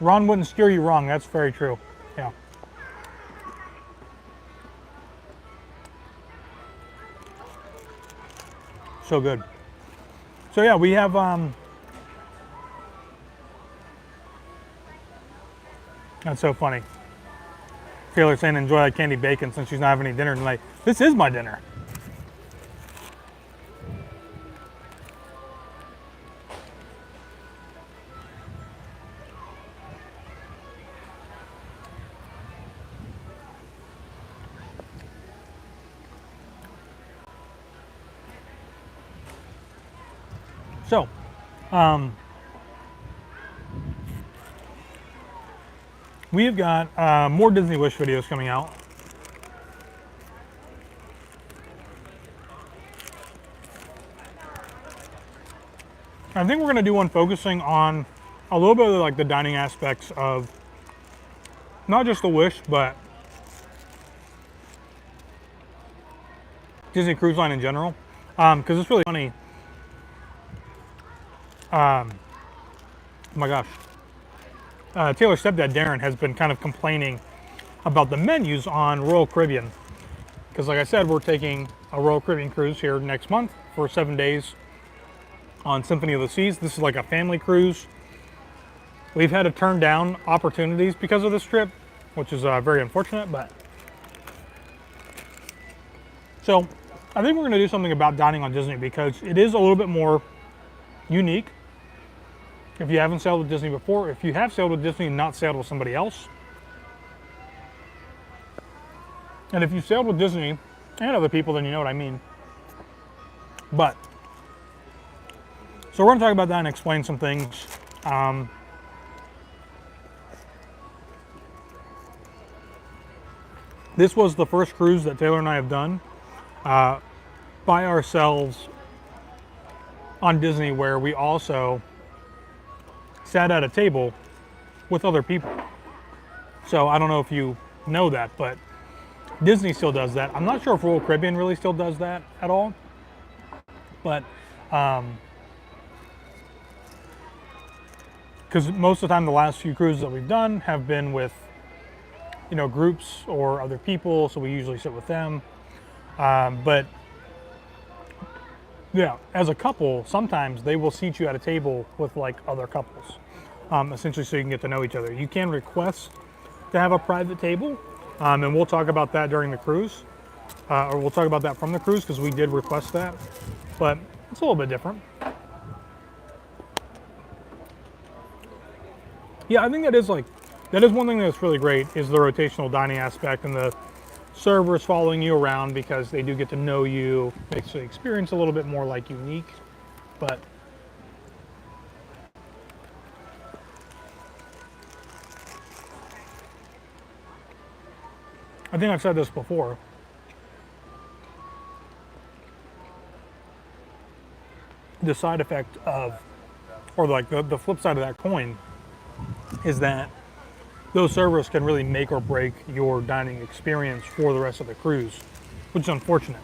Ron wouldn't steer you wrong. That's very true. Yeah. So good. So yeah, we have that's so funny. Taylor saying enjoy that candy bacon since she's not having any dinner tonight. This is my dinner. So, we have got more Disney Wish videos coming out. I think we're going to do one focusing on a little bit of like the dining aspects of not just the Wish, but Disney Cruise Line in general. Because it's really funny. Oh my gosh. Taylor's stepdad, Darren, has been kind of complaining about the menus on Royal Caribbean. Because like I said, we're taking a Royal Caribbean cruise here next month for 7 days on Symphony of the Seas. This is like a family cruise. We've had to turn down opportunities because of this trip, which is very unfortunate, but. So I think we're going to do something about dining on Disney because it is a little bit more unique. If you haven't sailed with Disney before, if you have sailed with Disney and not sailed with somebody else, and if you sailed with Disney and other people, then you know what I mean. But, so we're going to talk about that and explain some things. This was the first cruise that Taylor and I have done by ourselves on Disney, where we also sat at a table with other people. So I don't know if you know that, but Disney still does that. I'm not sure if Royal Caribbean really still does that at all, but because most of the time the last few cruises that we've done have been with, you know, groups or other people, so we usually sit with them. But yeah, as a couple, sometimes they will seat you at a table with like other couples, essentially so you can get to know each other. You can request to have a private table, and we'll talk about that during the cruise, or we'll talk about that from the cruise because we did request that, but it's a little bit different. Yeah, I think that is one thing that's really great is the rotational dining aspect and the servers following you around because they do get to know you, makes the experience a little bit more like unique. But I think I've said this before. The side effect of, or like the flip side of that coin is that those servers can really make or break your dining experience for the rest of the cruise, which is unfortunate.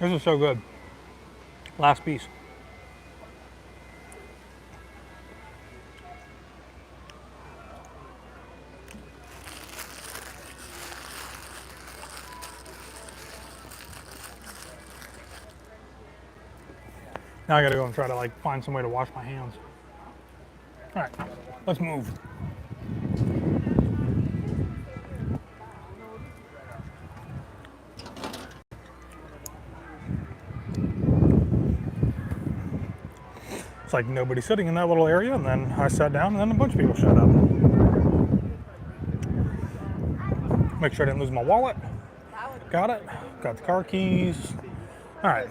This is so good. Last piece. Now I gotta go and try to like find some way to wash my hands. All right, let's move. It's like nobody sitting in that little area, and then I sat down, and then a bunch of people showed up. Make sure I didn't lose my wallet. Got it. Got the car keys. All right.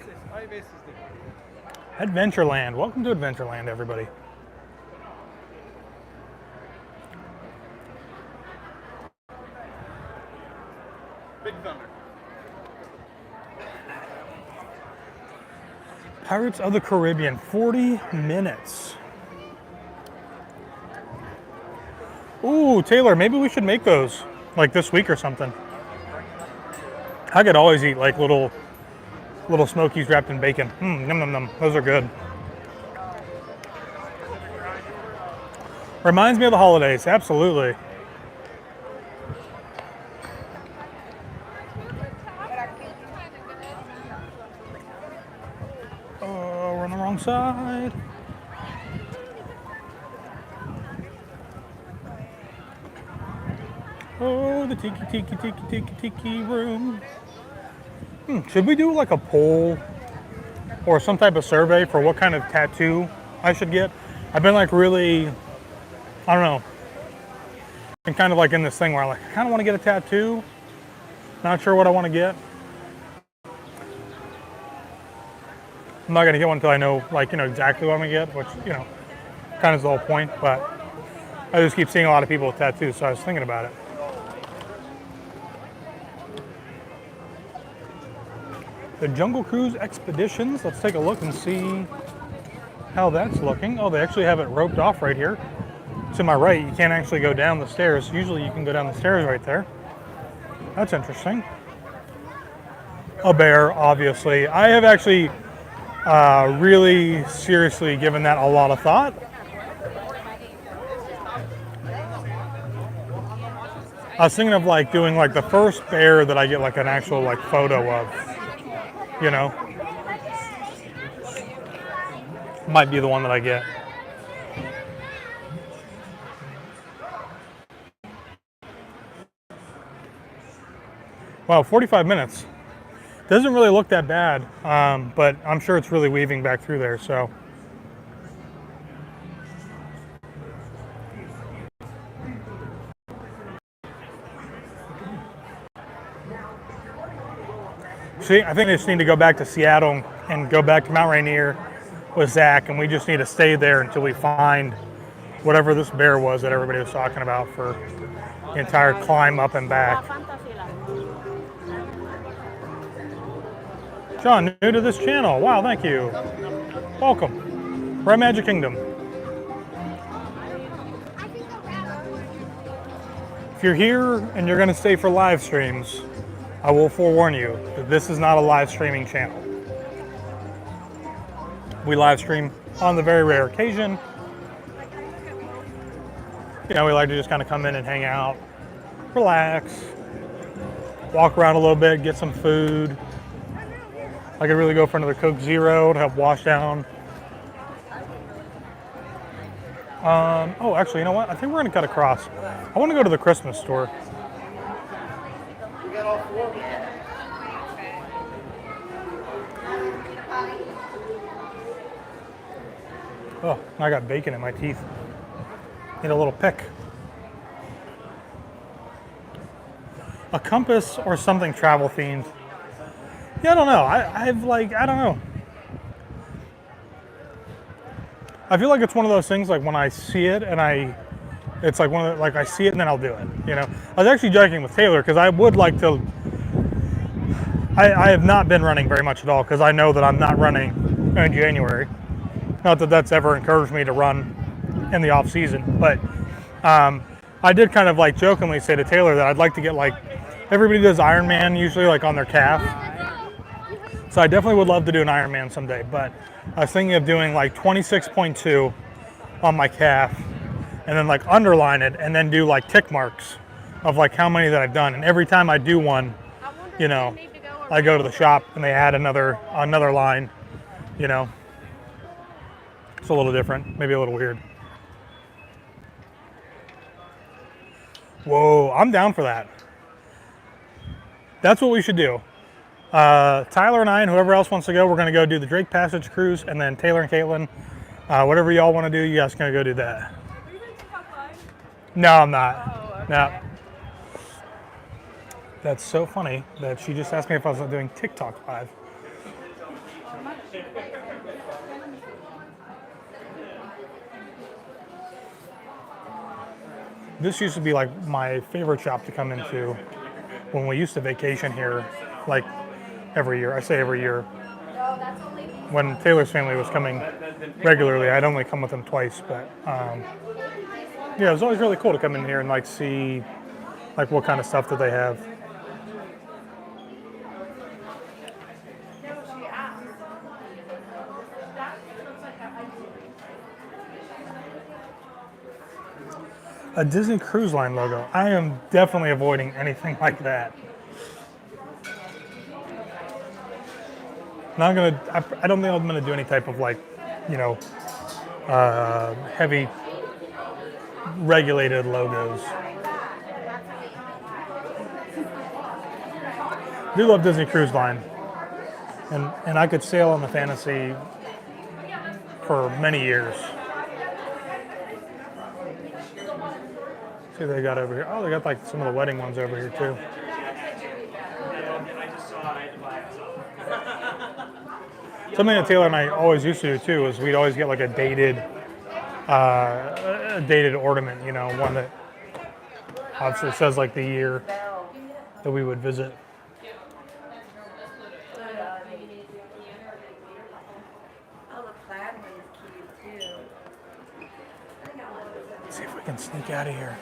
Adventureland. Welcome to Adventureland, everybody. Big Thunder. Pirates of the Caribbean, 40 minutes. Ooh, Taylor, maybe we should make those like this week or something. I could always eat like little smokies wrapped in bacon. Num num num. Those are good. Reminds me of the holidays, absolutely. Oh, we're on the wrong side. Oh, the tiki room. Should we do like a poll or some type of survey for what kind of tattoo I should get? I've been like really, I don't know. I'm kind of like in this thing where I kind of want to get a tattoo. Not sure what I want to get. I'm not gonna get one until I know exactly what I'm gonna get, which kind of is the whole point. But I just keep seeing a lot of people with tattoos, so I was thinking about it. The Jungle Cruise Expeditions. Let's take a look and see how that's looking. Oh, they actually have it roped off right here. To my right, you can't actually go down the stairs. Usually you can go down the stairs right there. That's interesting. A bear, obviously. I have actually really seriously given that a lot of thought. I was thinking of like doing like the first bear that I get like an actual like photo of. Might be the one that I get. Wow, 45 minutes. Doesn't really look that bad, but I'm sure it's really weaving back through there, so. See, I think I just need to go back to Seattle and go back to Mount Rainier with Zach, and we just need to stay there until we find whatever this bear was that everybody was talking about for the entire climb up and back. John, new to this channel. Wow, thank you. Welcome. We're at Magic Kingdom. If you're here and you're going to stay for live streams, I will forewarn you that this is not a live streaming channel. We live stream on the very rare occasion. We like to just kind of come in and hang out, relax, walk around a little bit, get some food. I could really go for another Coke Zero to help wash down. Oh, actually, you know what? I think we're gonna cut across. I want to go to the Christmas store. Oh, I got bacon in my teeth. Need a little pick. A compass or something travel themed. Yeah, I don't know. I don't know. I feel like it's one of those things like when I see it and it's like one of the, like I see it and then I'll do it, you know. I was actually joking with Taylor because I would like to, I have not been running very much at all because I know that I'm not running in January. Not that that's ever encouraged me to run in the off season, but I did kind of like jokingly say to Taylor that I'd like to get like, everybody does Ironman usually like on their calf. So I definitely would love to do an Ironman someday, but I was thinking of doing like 26.2 on my calf and then like underline it and then do like tick marks of like how many that I've done. And every time I do one, you know, I go to the shop and they add another line, you know. It's a little different, maybe a little weird. Whoa, I'm down for that. That's what we should do. Tyler and I and whoever else wants to go, we're going to go do the Drake Passage cruise, and then Taylor and Katelynne, whatever y'all want to do, you guys can go do that. Are you doing TikTok live? No, I'm not. Oh, okay. No. That's so funny that she just asked me if I was doing TikTok live. This used to be like my favorite shop to come into when we used to vacation here, like every year. I say every year. When Taylor's family was coming regularly, I'd only come with them twice, but yeah, it was always really cool to come in here and like see like what kind of stuff that they have. A Disney Cruise Line logo. I am definitely avoiding anything like that. Not gonna. I don't think I'm gonna do any type of like, you know, heavy regulated logos. I do love Disney Cruise Line, and I could sail on the Fantasy for many years. See what they got over here. Oh, they got like some of the wedding ones over here too. Something that Taylor and I always used to do too is we'd always get like a dated ornament, you know, one that obviously says like the year that we would visit. Let's see if we can sneak out of here.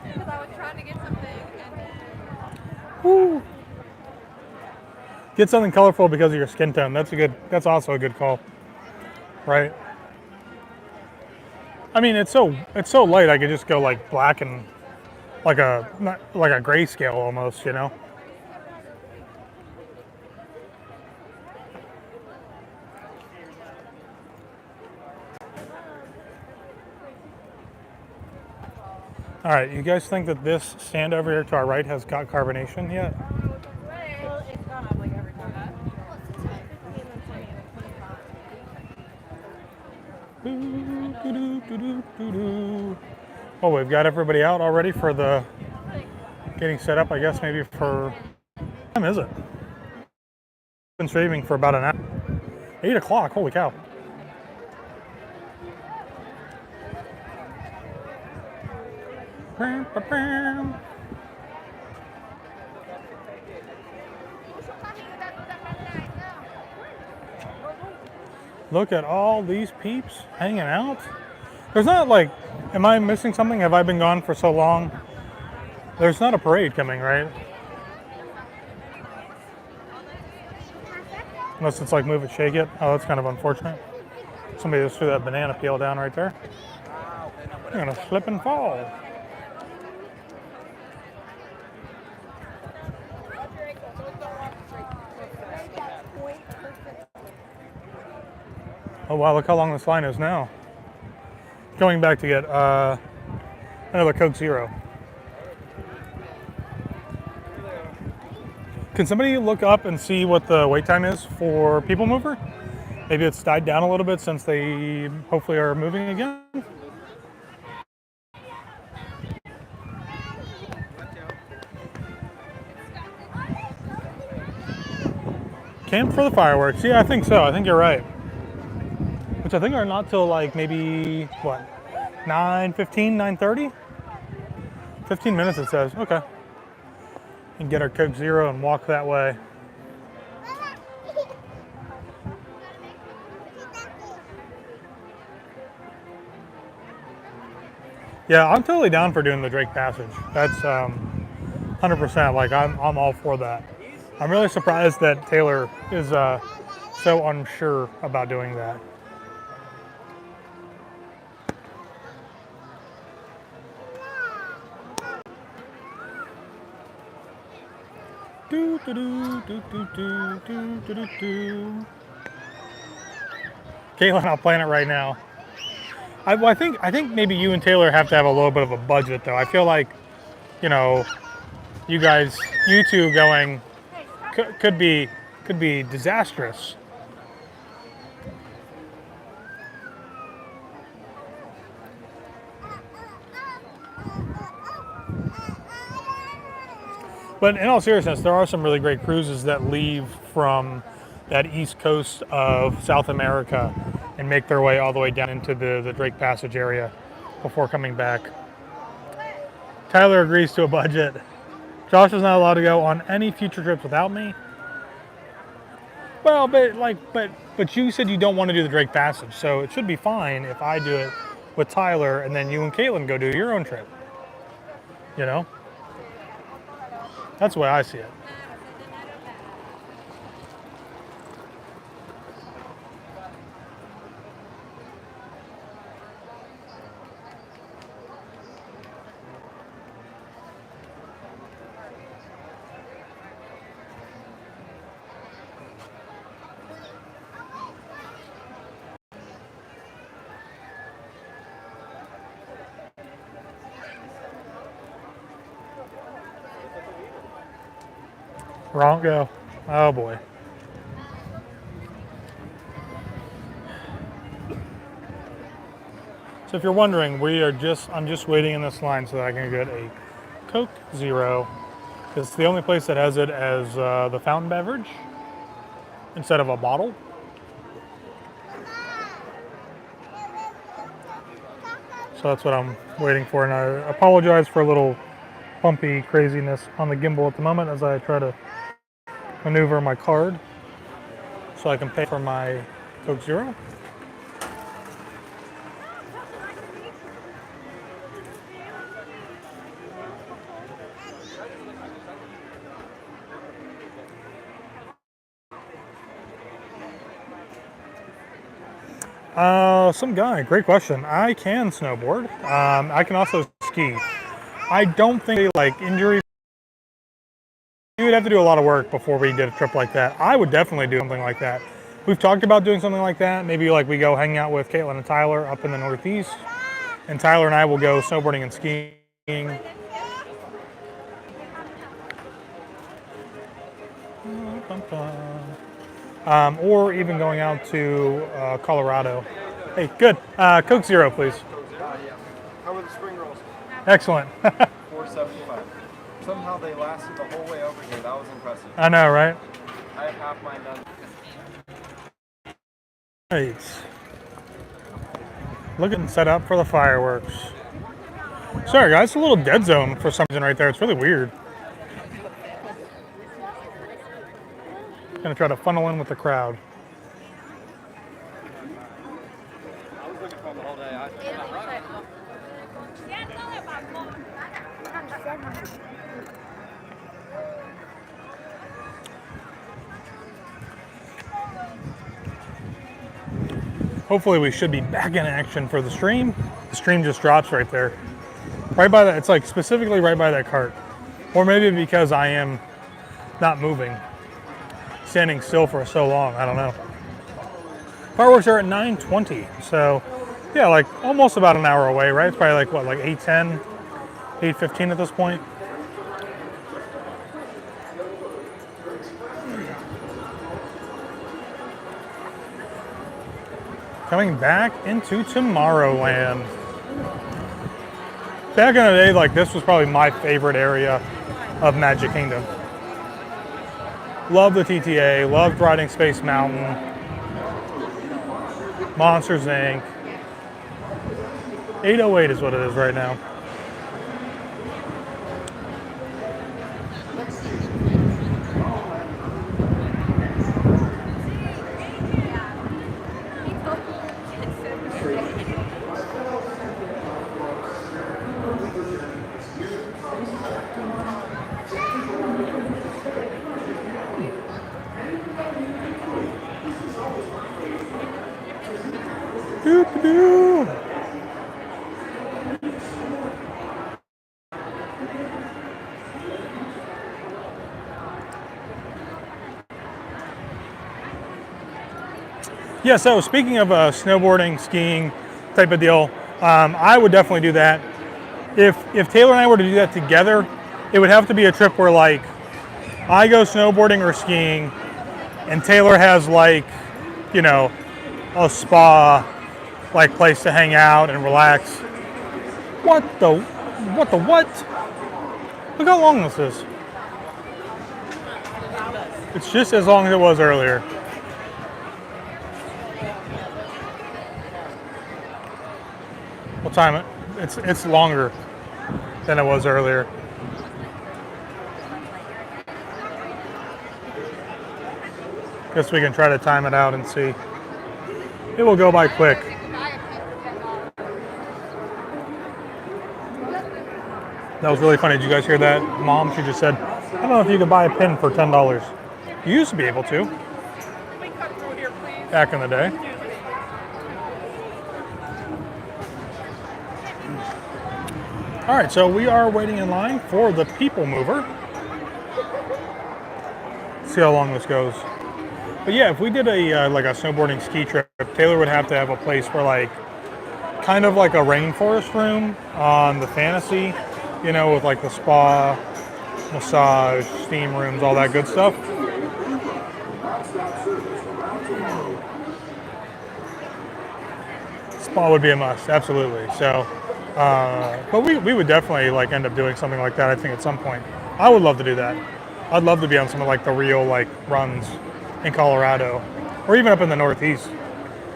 Because I was trying to get something and Woo. Get something colorful because of your skin tone. That's also a good call, right? I mean, it's so light. I could just go like black and like a grayscale almost, you know. All right, you guys think that this stand over here to our right has got carbonation yet? well, it's gone up like every time. Oh, we've got everybody out already for the getting set up, I guess maybe for, what time is it? Been streaming for about an hour. 8 o'clock, holy cow. Look at all these peeps hanging out. There's not like, am I missing something? Have I been gone for so long? There's not a parade coming, right? Unless it's like move it, shake it. Oh, that's kind of unfortunate. Somebody just threw that banana peel down right there. You're gonna slip and fall. Oh wow, look how long this line is now. Going back to get another Coke Zero. Can somebody look up and see what the wait time is for PeopleMover? Maybe it's died down a little bit since they hopefully are moving again. Camp for the fireworks. Yeah, I think so. I think you're right. Which I think are not till like maybe, what, 9:15, 9:30? 15 minutes it says. Okay. And get our Coke Zero and walk that way. Yeah, I'm totally down for doing the Drake Passage. That's 100%. Like I'm all for that. I'm really surprised that Taylor is so unsure about doing that. Do, do, do, do, do, do, do, do, do. Katelynne, I'll plan it right now. I think maybe you and Taylor have to have a little bit of a budget, though. I feel like, you know, you two going could be disastrous. But in all seriousness, there are some really great cruises that leave from that east coast of South America and make their way all the way down into the Drake Passage area before coming back. Tyler agrees to a budget. Josh is not allowed to go on any future trips without me. Well, but you said you don't want to do the Drake Passage, so it should be fine if I do it with Tyler and then you and Katelynne go do your own trip. You know? That's the way I see it. Wrong go. Oh boy. So if you're wondering, I'm just waiting in this line so that I can get a Coke Zero. It's the only place that has it as the fountain beverage instead of a bottle. So that's what I'm waiting for, and I apologize for a little bumpy craziness on the gimbal at the moment as I try to maneuver my card so I can pay for my Coke Zero. Some guy, great question. I can snowboard. I can also ski. I don't think like injury. You would have to do a lot of work before we did a trip like that. I would definitely do something like that. We've talked about doing something like that. Maybe like we go hang out with Katelynne and Tyler up in the Northeast, and Tyler and I will go snowboarding and skiing. Or even going out to Colorado. Hey, good. Coke Zero, please. How are the spring rolls? Excellent. $4.75. Somehow they lasted the whole way over here. That was impressive. I know, right? I have half mine done. Right. Looking set up for the fireworks. Sorry guys, it's a little dead zone for some reason right there. It's really weird. Gonna try to funnel in with the crowd. I was looking for them the whole day. Hopefully we should be back in action for the stream. The stream just drops right there. Right by that, it's like specifically right by that cart. Or maybe because I am not moving. Standing still for so long, I don't know. Fireworks are at 9:20, so yeah, like almost about an hour away, right? It's probably like what, like 8:10, 8:15 at this point. coming back into Tomorrowland. Back in the day, like this was probably my favorite area of Magic Kingdom. Loved the TTA, loved riding Space Mountain, Monsters Inc. 808 is what it is right now. Doo-doo-doo. Yeah, so speaking of snowboarding, skiing type of deal, I would definitely do that. If Taylor and I were to do that together, it would have to be a trip where like I go snowboarding or skiing and Taylor has like, you know, a spa like place to hang out and relax. What? Look how long this is. It's just as long as it was earlier. We'll time it. It's longer than it was earlier. Guess we can try to time it out and see. It will go by quick. That was really funny. Did you guys hear that? Mom, she just said, I don't know if you could buy a pin for $10. You used to be able to. Back in the day. All right, so we are waiting in line for the PeopleMover. See how long this goes. But yeah, if we did a like a snowboarding ski trip, Taylor would have to have a place for like, kind of like a rainforest room on the Fantasy, you know, with like the spa, massage, steam rooms, all that good stuff. Spa would be a must, absolutely. So, but we would definitely like end up doing something like that, I think, at some point. I would love to do that. I'd love to be on some of like the real like runs in Colorado, or even up in the Northeast.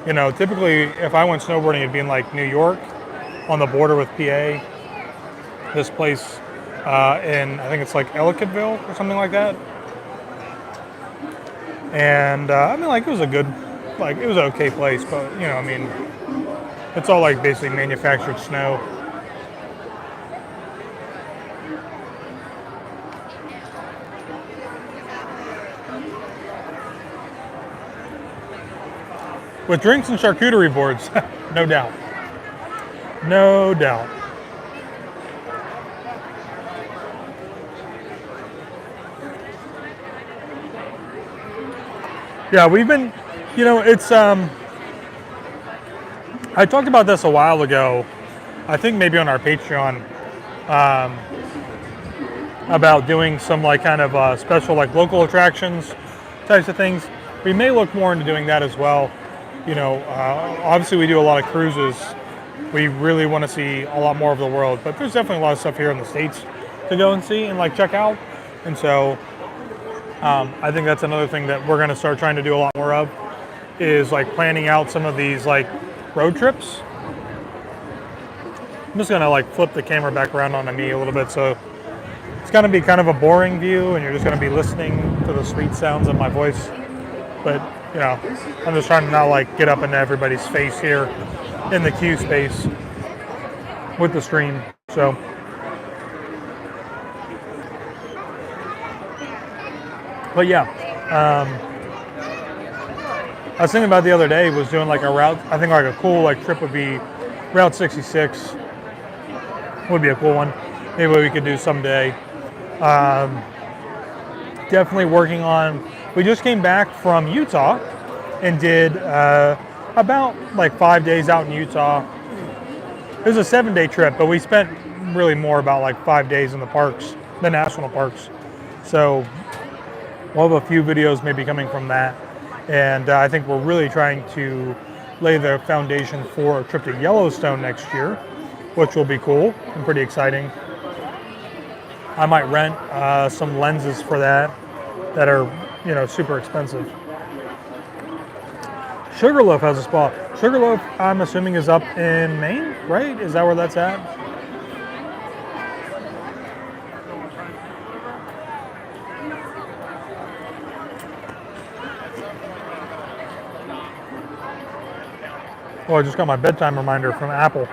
You know, typically if I went snowboarding, it'd be in like New York, on the border with PA. This place in, I think it's like Ellicottville or something like that. And I mean, like it was a good, like it was an okay place, but you know, I mean, it's all like basically manufactured snow. With drinks and charcuterie boards, no doubt. No doubt. Yeah, we've been, you know, it's, I talked about this a while ago, I think maybe on our Patreon, about doing some like kind of special like local attractions types of things. We may look more into doing that as well. You know, obviously we do a lot of cruises. We really want to see a lot more of the world, but there's definitely a lot of stuff here in the States to go and see and like check out. And so I think that's another thing that we're going to start trying to do a lot more of, is like planning out some of these like road trips. I'm just going to like flip the camera back around onto me a little bit, so it's going to be kind of a boring view and you're just going to be listening to the sweet sounds of my voice. But you know, I'm just trying to not like get up into everybody's face here in the queue space with the stream. So but yeah, I was thinking about the other day was doing like a route. I think like a cool like trip would be Route 66. Would be a cool one. Maybe we could do someday. Definitely working on. We just came back from Utah and did about like 5 days out in Utah. It was a 7-day trip, but we spent really more about like 5 days in the parks, the national parks. So we'll have a few videos maybe coming from that. And I think we're really trying to lay the foundation for a trip to Yellowstone next year, which will be cool and pretty exciting. I might rent some lenses for that are, you know, super expensive. Sugarloaf has a spa. Sugarloaf, I'm assuming, is up in Maine, right? Is that where that's at? Oh, I just got my bedtime reminder from Apple.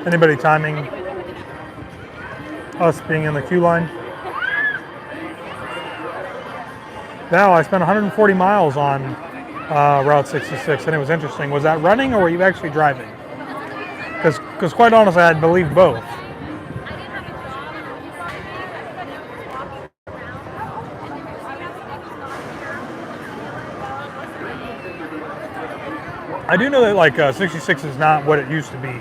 Anybody timing us being in the queue line? Now, I spent 140 miles on Route 66, and it was interesting. Was that running, or were you actually driving? Because quite honestly, I believe both. I do know that like 66 is not what it used to be.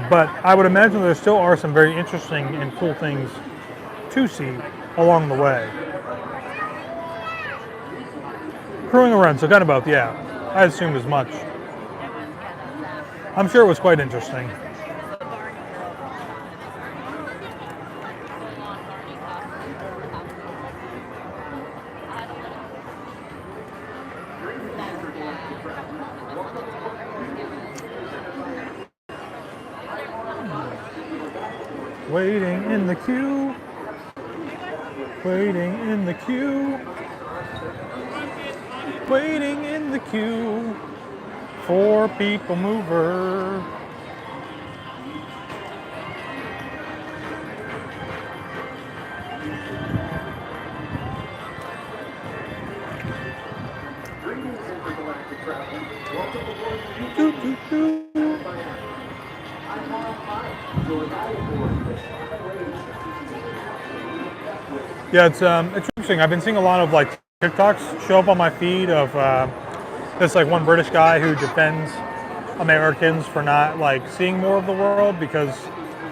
But I would imagine there still are some very interesting and cool things to see along the way. Crewing around, so kind of both, yeah. I assumed as much. I'm sure it was quite interesting. Waiting in the queue. Waiting in the queue. Waiting in the queue for PeopleMover. Yeah, it's interesting. I've been seeing a lot of like TikToks show up on my feed of this like one British guy who defends Americans for not like seeing more of the world because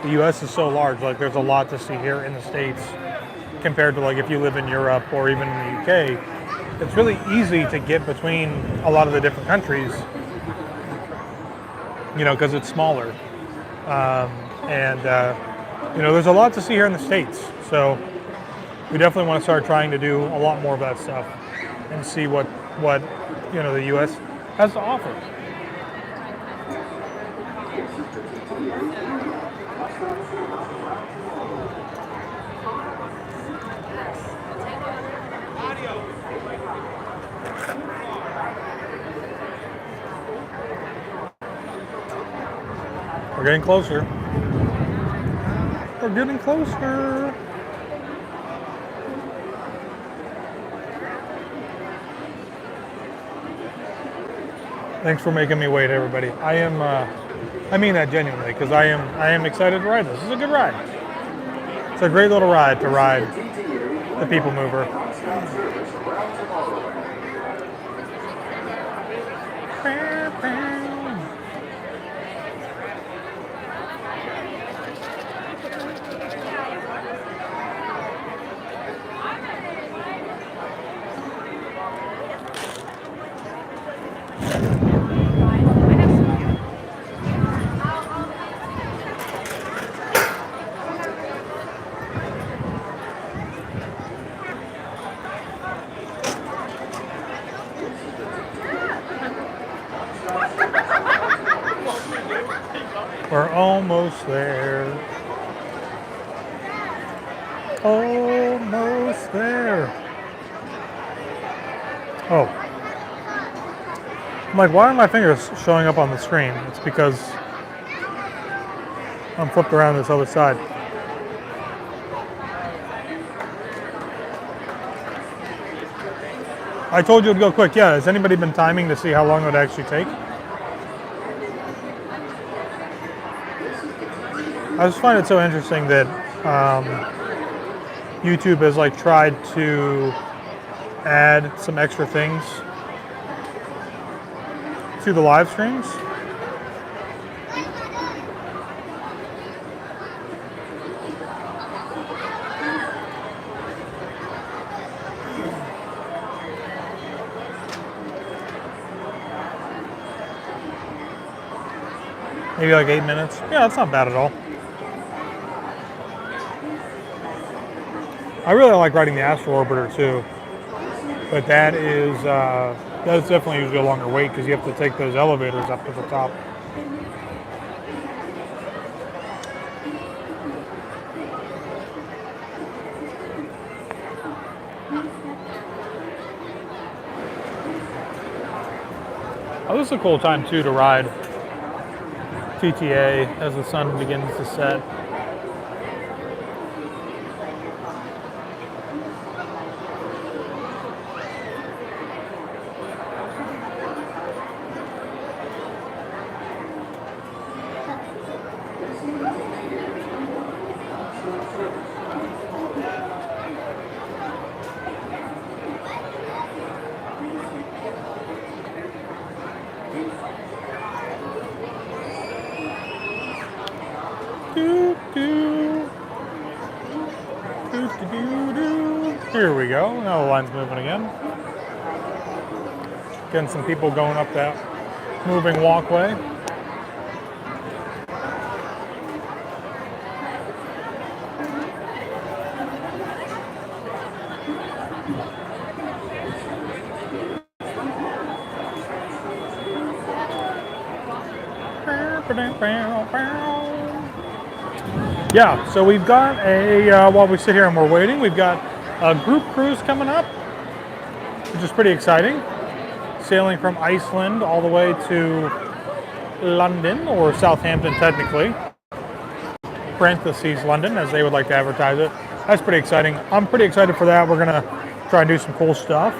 the U.S. is so large. Like there's a lot to see here in the States compared to like if you live in Europe or even in the UK. It's really easy to get between a lot of the different countries, you know, because it's smaller. You know, there's a lot to see here in the States. So we definitely want to start trying to do a lot more of that stuff and see what you know the U.S. has to offer. We're getting closer. We're getting closer. Thanks for making me wait, everybody. I mean that genuinely, because I am excited to ride this. This is a good ride. It's a great little ride to ride the PeopleMover. We're almost there. Almost there. Oh. I'm like, why are my fingers showing up on the screen? It's because I'm flipped around this other side. I told you it'd go quick. Yeah, has anybody been timing to see how long it would actually take? I just find it so interesting that YouTube has like tried to add some extra things to the live streams. Maybe like 8 minutes. Yeah, that's not bad at all. I really like riding the Astro Orbiter too, but that is definitely usually a longer wait because you have to take those elevators up to the top. Oh, this is a cool time too to ride TTA as the sun begins to set. Here we go. Now the line's moving again. Getting some people going up that moving walkway. Yeah, so we've got while we sit here and we're waiting, we've got a group cruise coming up, which is pretty exciting. Sailing from Iceland all the way to London, or Southampton technically. Parentheses London, as they would like to advertise it. That's pretty exciting. I'm pretty excited for that. We're gonna try and do some cool stuff.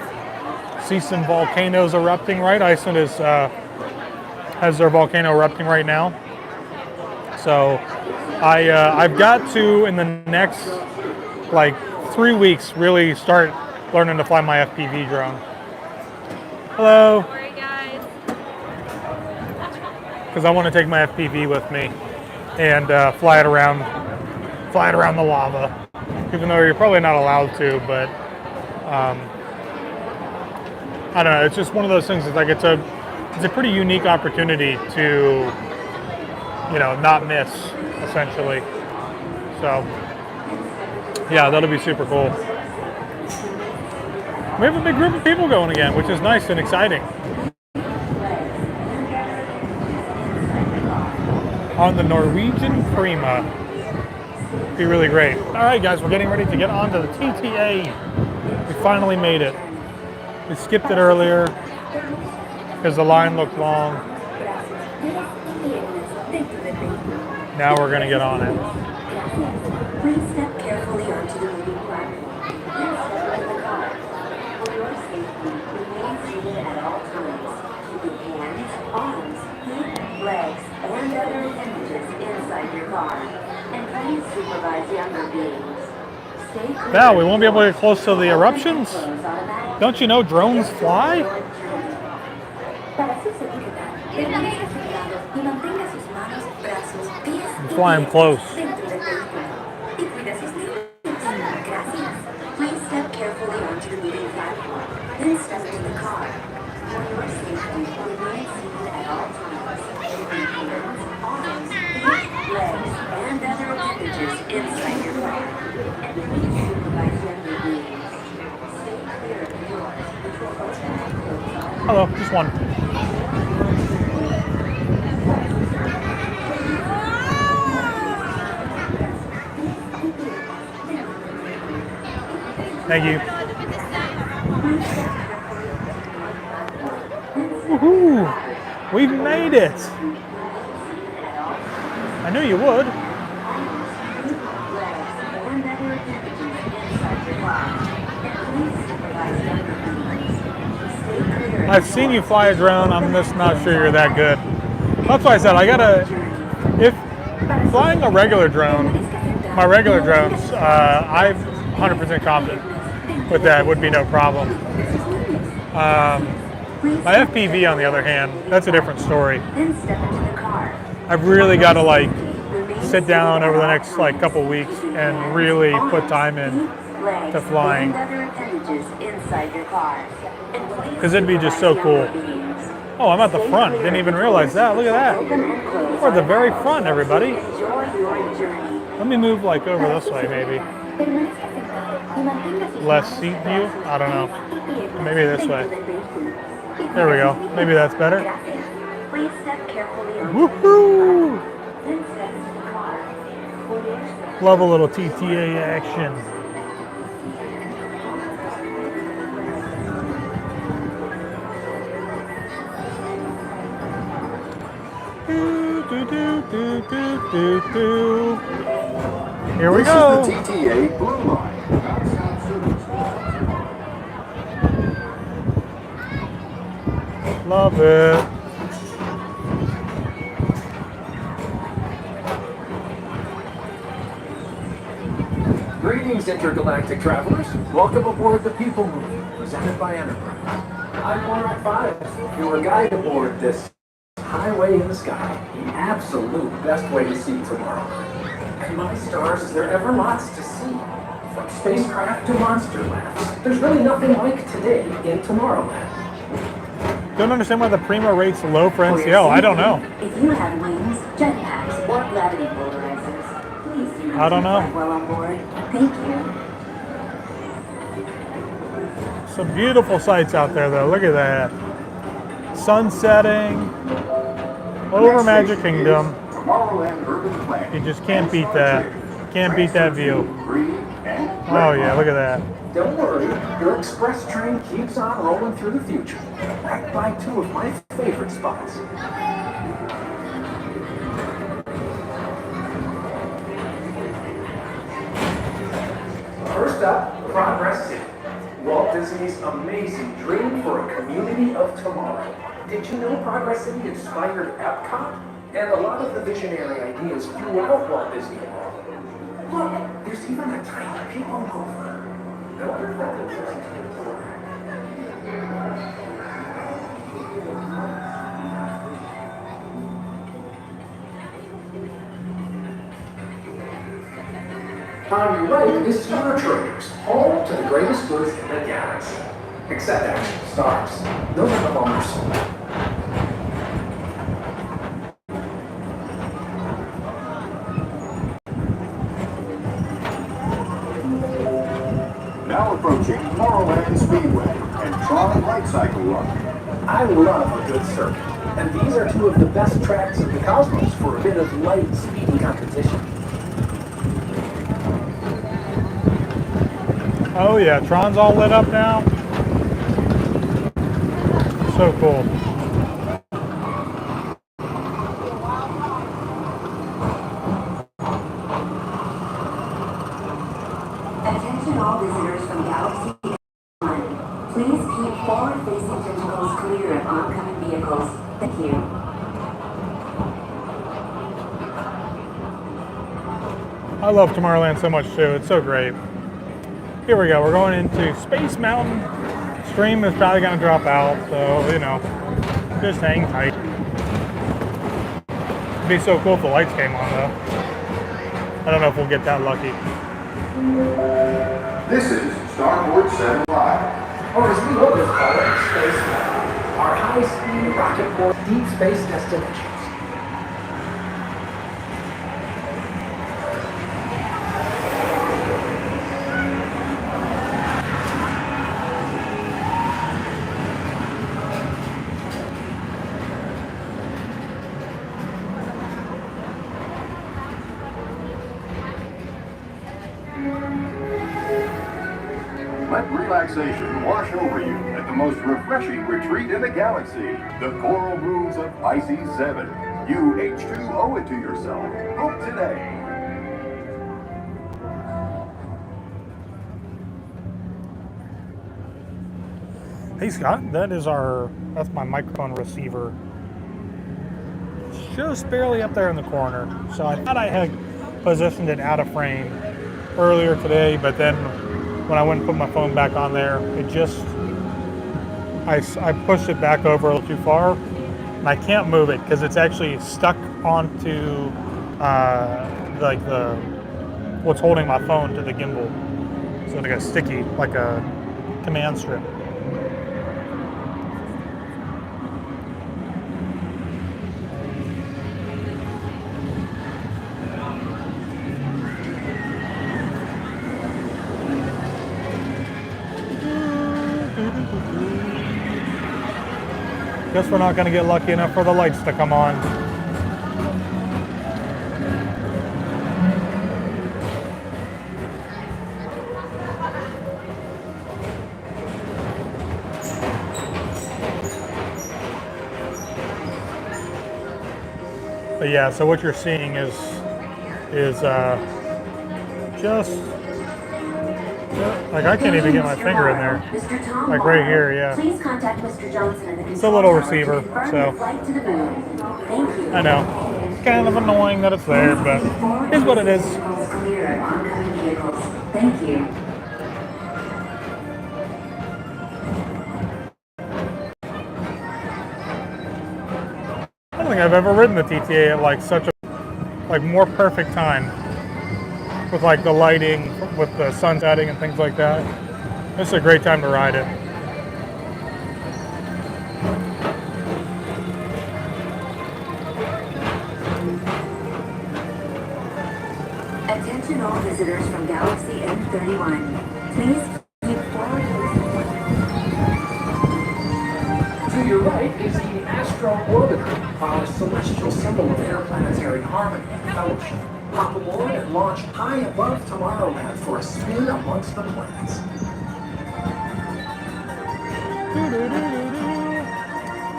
See some volcanoes erupting, right? Iceland has their volcano erupting right now. So I've got to, in the next like 3 weeks, really start learning to fly my FPV drone. Hello. Sorry, guys. Because I want to take my FPV with me and fly it around the lava. Even though you're probably not allowed to, but I don't know. It's just one of those things. It's like it's a pretty unique opportunity to, you know, not miss, essentially. So yeah, that'll be super cool. We have a big group of people going again, which is nice and exciting. On the Norwegian Prima. Be really great. All right, guys, we're getting ready to get onto the TTA. We finally made it. We skipped it earlier because the line looked long. Now we're going to get on it. Please step carefully onto the moving platform. For your safety, remain seated at all times. Keep hands, arms, feet, legs, and other appendages inside your car. And please supervise younger beings. Stay clear. Now, we won't be able to get close to the eruptions? Don't you know drones fly? I'm flying close. Please step carefully onto the moving platform, then step into the car. For your safety, remain seated at all times. Keeping hands, arms, feet, legs, and other appendages inside your car. And please supervise younger beings. Stay clear of the doors, which will open and close automatically. Hello, just one. Thank you. Woohoo! We've made it! I knew you would. I've seen you fly a drone, I'm just not sure you're that good. That's why I said if flying a regular drone, my regular drones, I'm 100% confident with that, would be no problem. My FPV, on the other hand, that's a different story. I've really got to like sit down over the next like couple weeks and really put time in to flying, because it'd be just so cool. Oh, I'm at the front. Didn't even realize that. Look at that. We're at the very front, everybody. Enjoy your journey. Let me move like over this way, maybe. Less seat view? I don't know. Maybe this way. There we go. Maybe that's better. Please step carefully on Woohoo! then step to the car. Love a little TTA action. Do, do, do, do, do, do. Here we go. This is the TTA Blue Line. Love it. Greetings, intergalactic travelers. Welcome aboard the PeopleMover, presented by Enterprise. I'm Monarch 5, your guide aboard this highway in the sky, the absolute best way to see tomorrow. And my stars, is there ever lots to see? From spacecraft to monster labs. There's really nothing like today in Tomorrowland. Don't understand why the Prima rate's low for NCL. I don't know. If you have wings, jetpacks, or gravity polarizers, please do not I don't know. take while on board. Thank you. Some beautiful sights out there, though. Look at that. Sun setting over Magic Kingdom. Tomorrowland Urban Planning. You just can't beat that. Can't beat that view. Oh yeah, look at that. Don't worry, your express train keeps on rolling through the future, right by two of my favorite spots. First up, Progress City. Walt Disney's amazing dream for a community of tomorrow. Did you know Progress City inspired Epcot? And a lot of the visionary ideas throughout Walt Disney World. Look, there's even a tiny PeopleMover. I wonder if that looks like a tour. On your right is Star Traders, home to the greatest goods in the galaxy. Except actual stars. Those are no longer sold. Now approaching Tomorrowland Speedway and Tron Lightcycle Run. I love a good circuit, and these are two of the best tracks in the cosmos for a bit of light speeding competition. Oh yeah, Tron's all lit up now. So cool. Attention all visitors from Galaxy 1. Please keep forward-facing tentacles clear of oncoming vehicles. Thank you. I love Tomorrowland so much too. It's so great. Here we go. We're going into Space Mountain. Stream is probably going to drop out, so you know, just hang tight. It'd be so cool if the lights came on though. I don't know if we'll get that lucky. This is Starboard 7 Live. Or as we always call it, Space Mountain. Our high-speed rocket-powered deep space destinations. Let relaxation wash over you at the most refreshing retreat in the galaxy, the coral moons of Pisces 7. You H2 owe it to yourself. Book today. Hey Scott, that's my microphone receiver. It's just barely up there in the corner. So I thought I had positioned it out of frame earlier today, but then when I went and put my phone back on there, I pushed it back over a little too far, and I can't move it because it's actually stuck onto what's holding my phone to the gimbal. So it got sticky, like a command strip. Guess we're not going to get lucky enough for the lights to come on. But yeah, so what you're seeing is just like I can't even get my finger in there. Mr. Tom Like right here, yeah. Please contact Mr. Johnson in the It's a little control tower receiver, to confirm so. the flight to the moon. Thank you. I know. It's kind of annoying that it's there, but it's what it is. Clear oncoming vehicles. Thank you. I don't think I've ever ridden the TTA at like such a more perfect time with like the lighting, with the sun setting and things like that. This is a great time to ride it. Attention all visitors from Galaxy M31. Please keep forward. To your right is the Astro Orbiter, a celestial symbol of interplanetary harmony and fellowship. Hop aboard and launch high above Tomorrowland for a spin amongst the planets.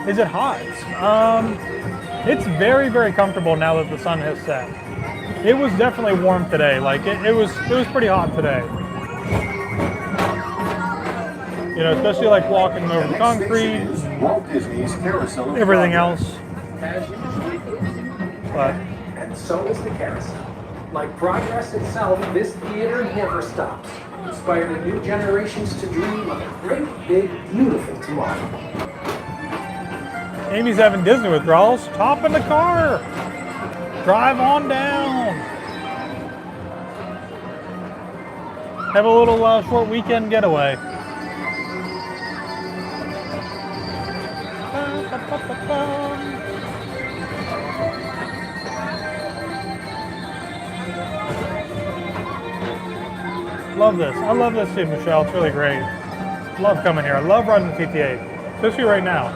Is it hot? It's very, very comfortable now that the sun has set. It was definitely warm today. Like it was pretty hot today. You know, especially like walking over the concrete, Walt Disney's Carousel of everything Progress. else. As usual. But And so is the carousel. Like progress itself, this theater never stops, inspiring new generations to dream of a great, big, beautiful tomorrow. Amy's having Disney withdrawals. Hop in the car. Drive on down. Have a little short weekend getaway. Love this. I love this too, Michelle. It's really great. Love coming here. I love riding the TTA, especially right now.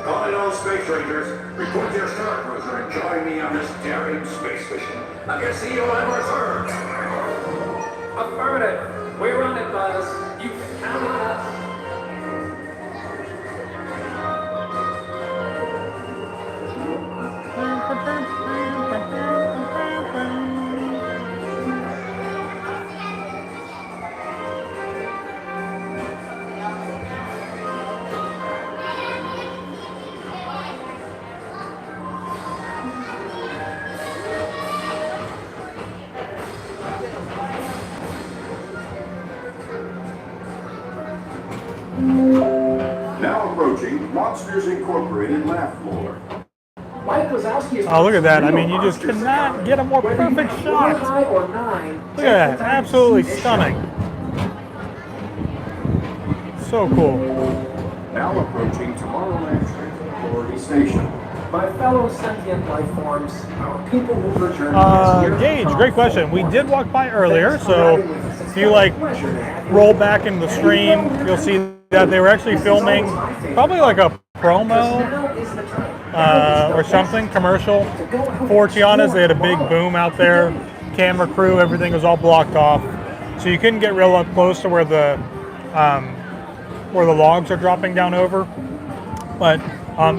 Calling all space rangers, report your star cruiser and join me on this daring space mission. I can see you on Earth. Affirmative. We're on it, Buzz. You can count on us. Now approaching Monsters Incorporated laugh floor. Mike Wazowski is Oh, look at that. I mean, you just cannot get a more perfect shot. high or 9. Look at that. Absolutely stunning. So cool. Now approaching Tomorrowland Transit Authority Station. My fellow sentient life forms, our PeopleMover journey. Gage, great question. We did walk by earlier, so if you like roll back into the stream, you'll see that they were actually filming probably like a promo or something, commercial for Tiana's. They had a big boom out there, camera crew, everything was all blocked off, so you couldn't get real up close to where the logs are dropping down over. But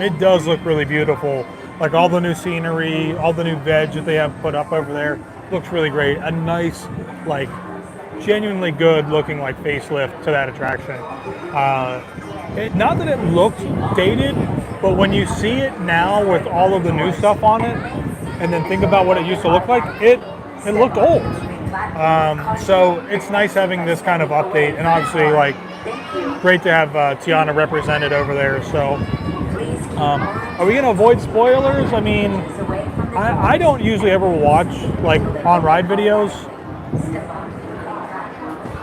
it does look really beautiful. Like all the new scenery, all the new veg that they have put up over there looks really great. A nice, like, genuinely good looking like facelift to that attraction. Not that it looks dated, but when you see it now with all of the new stuff on it, and then think about what it used to look like, it looked old. So it's nice having this kind of update, and obviously like great to have Tiana represented over there. So are we going to avoid spoilers? I mean, I don't usually ever watch like on-ride videos.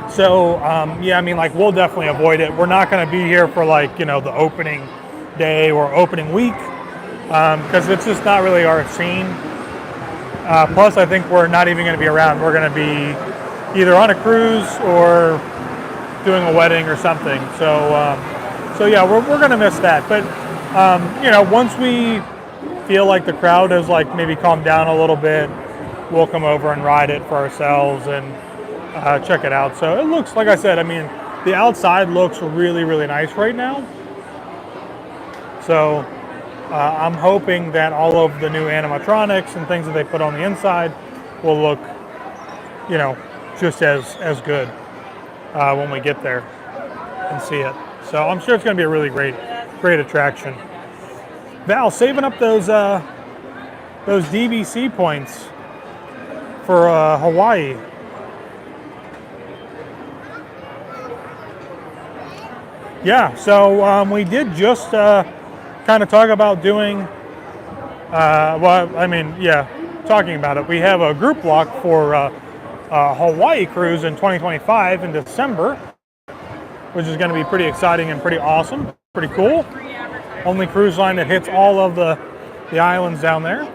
So, yeah, I mean, like, we'll definitely avoid it. We're not going to be here for, like, you know, the opening day or opening week because it's just not really our scene. Plus, I think we're not even going to be around. We're going to be either on a cruise or doing a wedding or something. So yeah, we're gonna miss that. But you know, once we feel like the crowd has like maybe calmed down a little bit, we'll come over and ride it for ourselves and check it out. So it looks, like I said, I mean, the outside looks really, really nice right now. So I'm hoping that all of the new animatronics and things that they put on the inside will look, you know, just as good when we get there and see it. So I'm sure it's going to be a really great attraction. Val, saving up those DVC points for Hawaii. Yeah, so we did just kind of talk about doing, well, I mean, yeah, talking about it. We have a group block for Hawaii cruise in 2025 in December, which is going to be pretty exciting and pretty awesome, pretty cool. Only cruise line that hits all of the islands down there.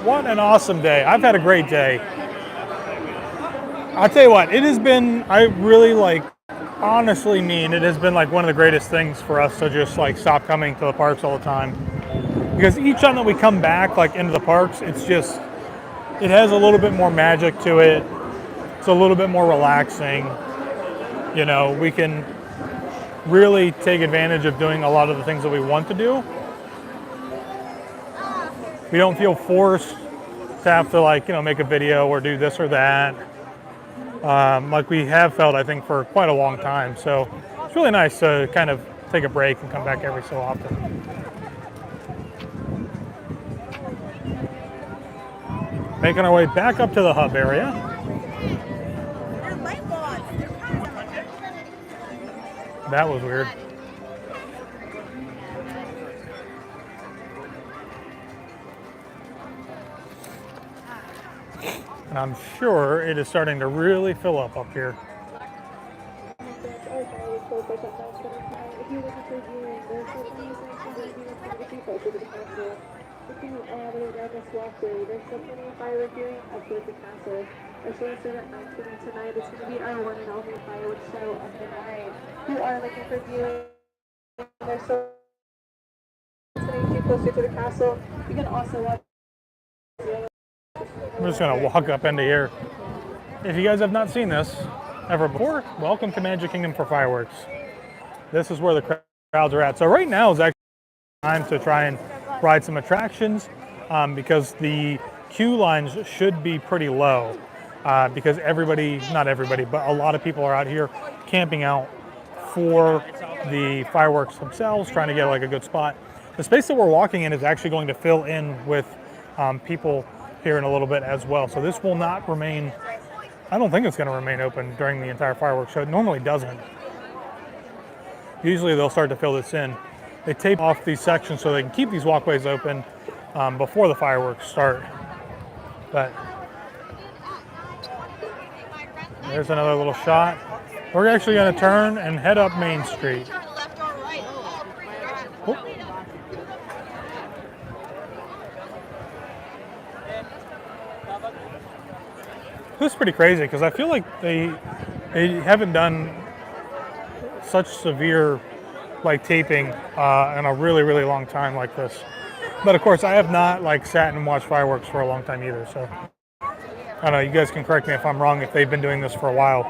What an awesome day. I've had a great day. I'll tell you what, it has been, I really like, honestly mean, it has been like one of the greatest things for us to just like stop coming to the parks all the time. Because each time that we come back like into the parks, it's just, it has a little bit more magic to it. It's a little bit more relaxing. You know, we can really take advantage of doing a lot of the things that we want to do. We don't feel forced to have to like, you know, make a video or do this or that. Like we have felt, I think, for quite a long time. So it's really nice to kind of take a break and come back every so often. Making our way back up to the hub area. That was weird. And I'm sure it is starting to really fill up here. I'm just gonna walk up into here. If you guys have not seen this ever before, welcome to Magic Kingdom for fireworks. This is where the crowds are at. So right now is actually time to try and ride some attractions because the queue lines should be pretty low because everybody, not everybody, but a lot of people are out here camping out for the fireworks themselves, trying to get like a good spot. The space that we're walking in is actually going to fill in with people here in a little bit as well. So this will not remain, I don't think it's going to remain open during the entire fireworks show. It normally doesn't. Usually they'll start to fill this in. They tape off these sections so they can keep these walkways open before the fireworks start. But there's another little shot. We're actually going to turn and head up Main Street. Oop. This is pretty crazy because I feel like they haven't done such severe like taping in a really, really long time like this. But of course, I have not like sat and watched fireworks for a long time either. So I don't know. You guys can correct me if I'm wrong. If they've been doing this for a while,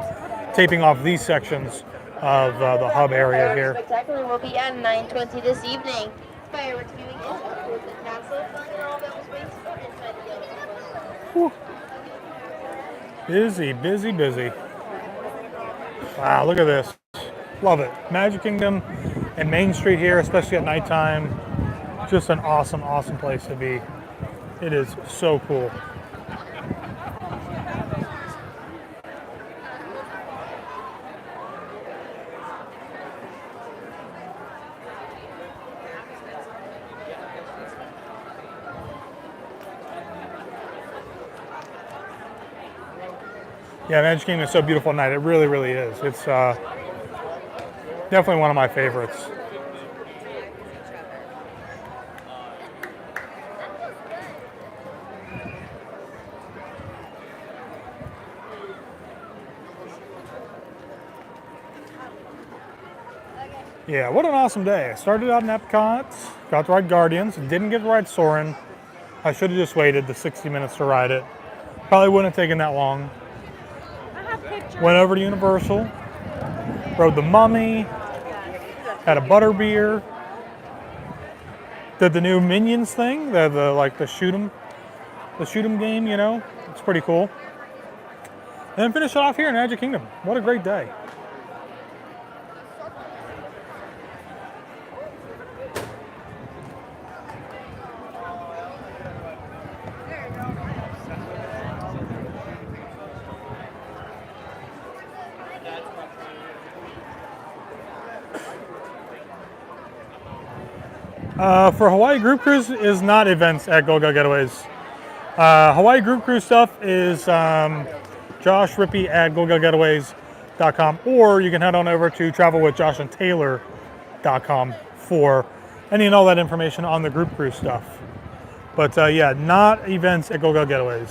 taping off these sections of the hub area here. Spectacular will be at 9:20 this evening. Fireworks viewing is up with the castle. All those waits for inside the yellow. Busy, busy, busy. Wow, look at this. Love it. Magic Kingdom and Main Street here, especially at nighttime. Just an awesome, awesome place to be. It is so cool. Yeah, Magic Kingdom is so beautiful at night. It really, really is. It's Definitely one of my favorites. Yeah, what an awesome day. I started out in Epcot, got to ride Guardians, didn't get to ride Soarin'. I should have just waited the 60 minutes to ride it. Probably wouldn't have taken that long. Went over to Universal, rode the Mummy, had a butterbeer, did the new Minions thing, the shoot 'em game, you know. It's pretty cool. And then finish it off here in Magic Kingdom. What a great day. For Hawaii Group Cruise is not events at Goldgell Getaways. Hawaii Group Cruise stuff is Josh Rippey at goldgellgetaways.com, or you can head on over to travelwithjoshandtaylor.com for any and all that information on the group cruise stuff. But yeah, not events at Goldgell Getaways.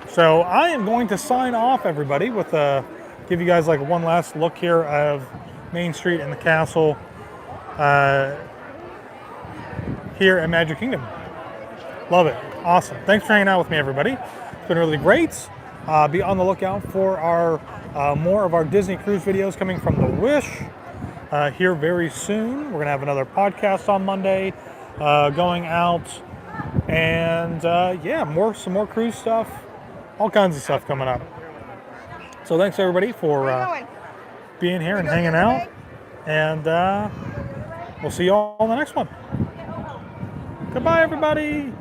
So I am going to sign off, everybody, with give you guys like one last look here of Main Street and the castle here at Magic Kingdom. Love it. Awesome. Thanks for hanging out with me, everybody. It's been really great. Be on the lookout for our more of our Disney cruise videos coming from the Wish here very soon. We're going to have another podcast on Monday going out. And yeah, some more cruise stuff. All kinds of stuff coming up. So thanks everybody for being here and hanging out, and we'll see you all on the next one. Goodbye everybody.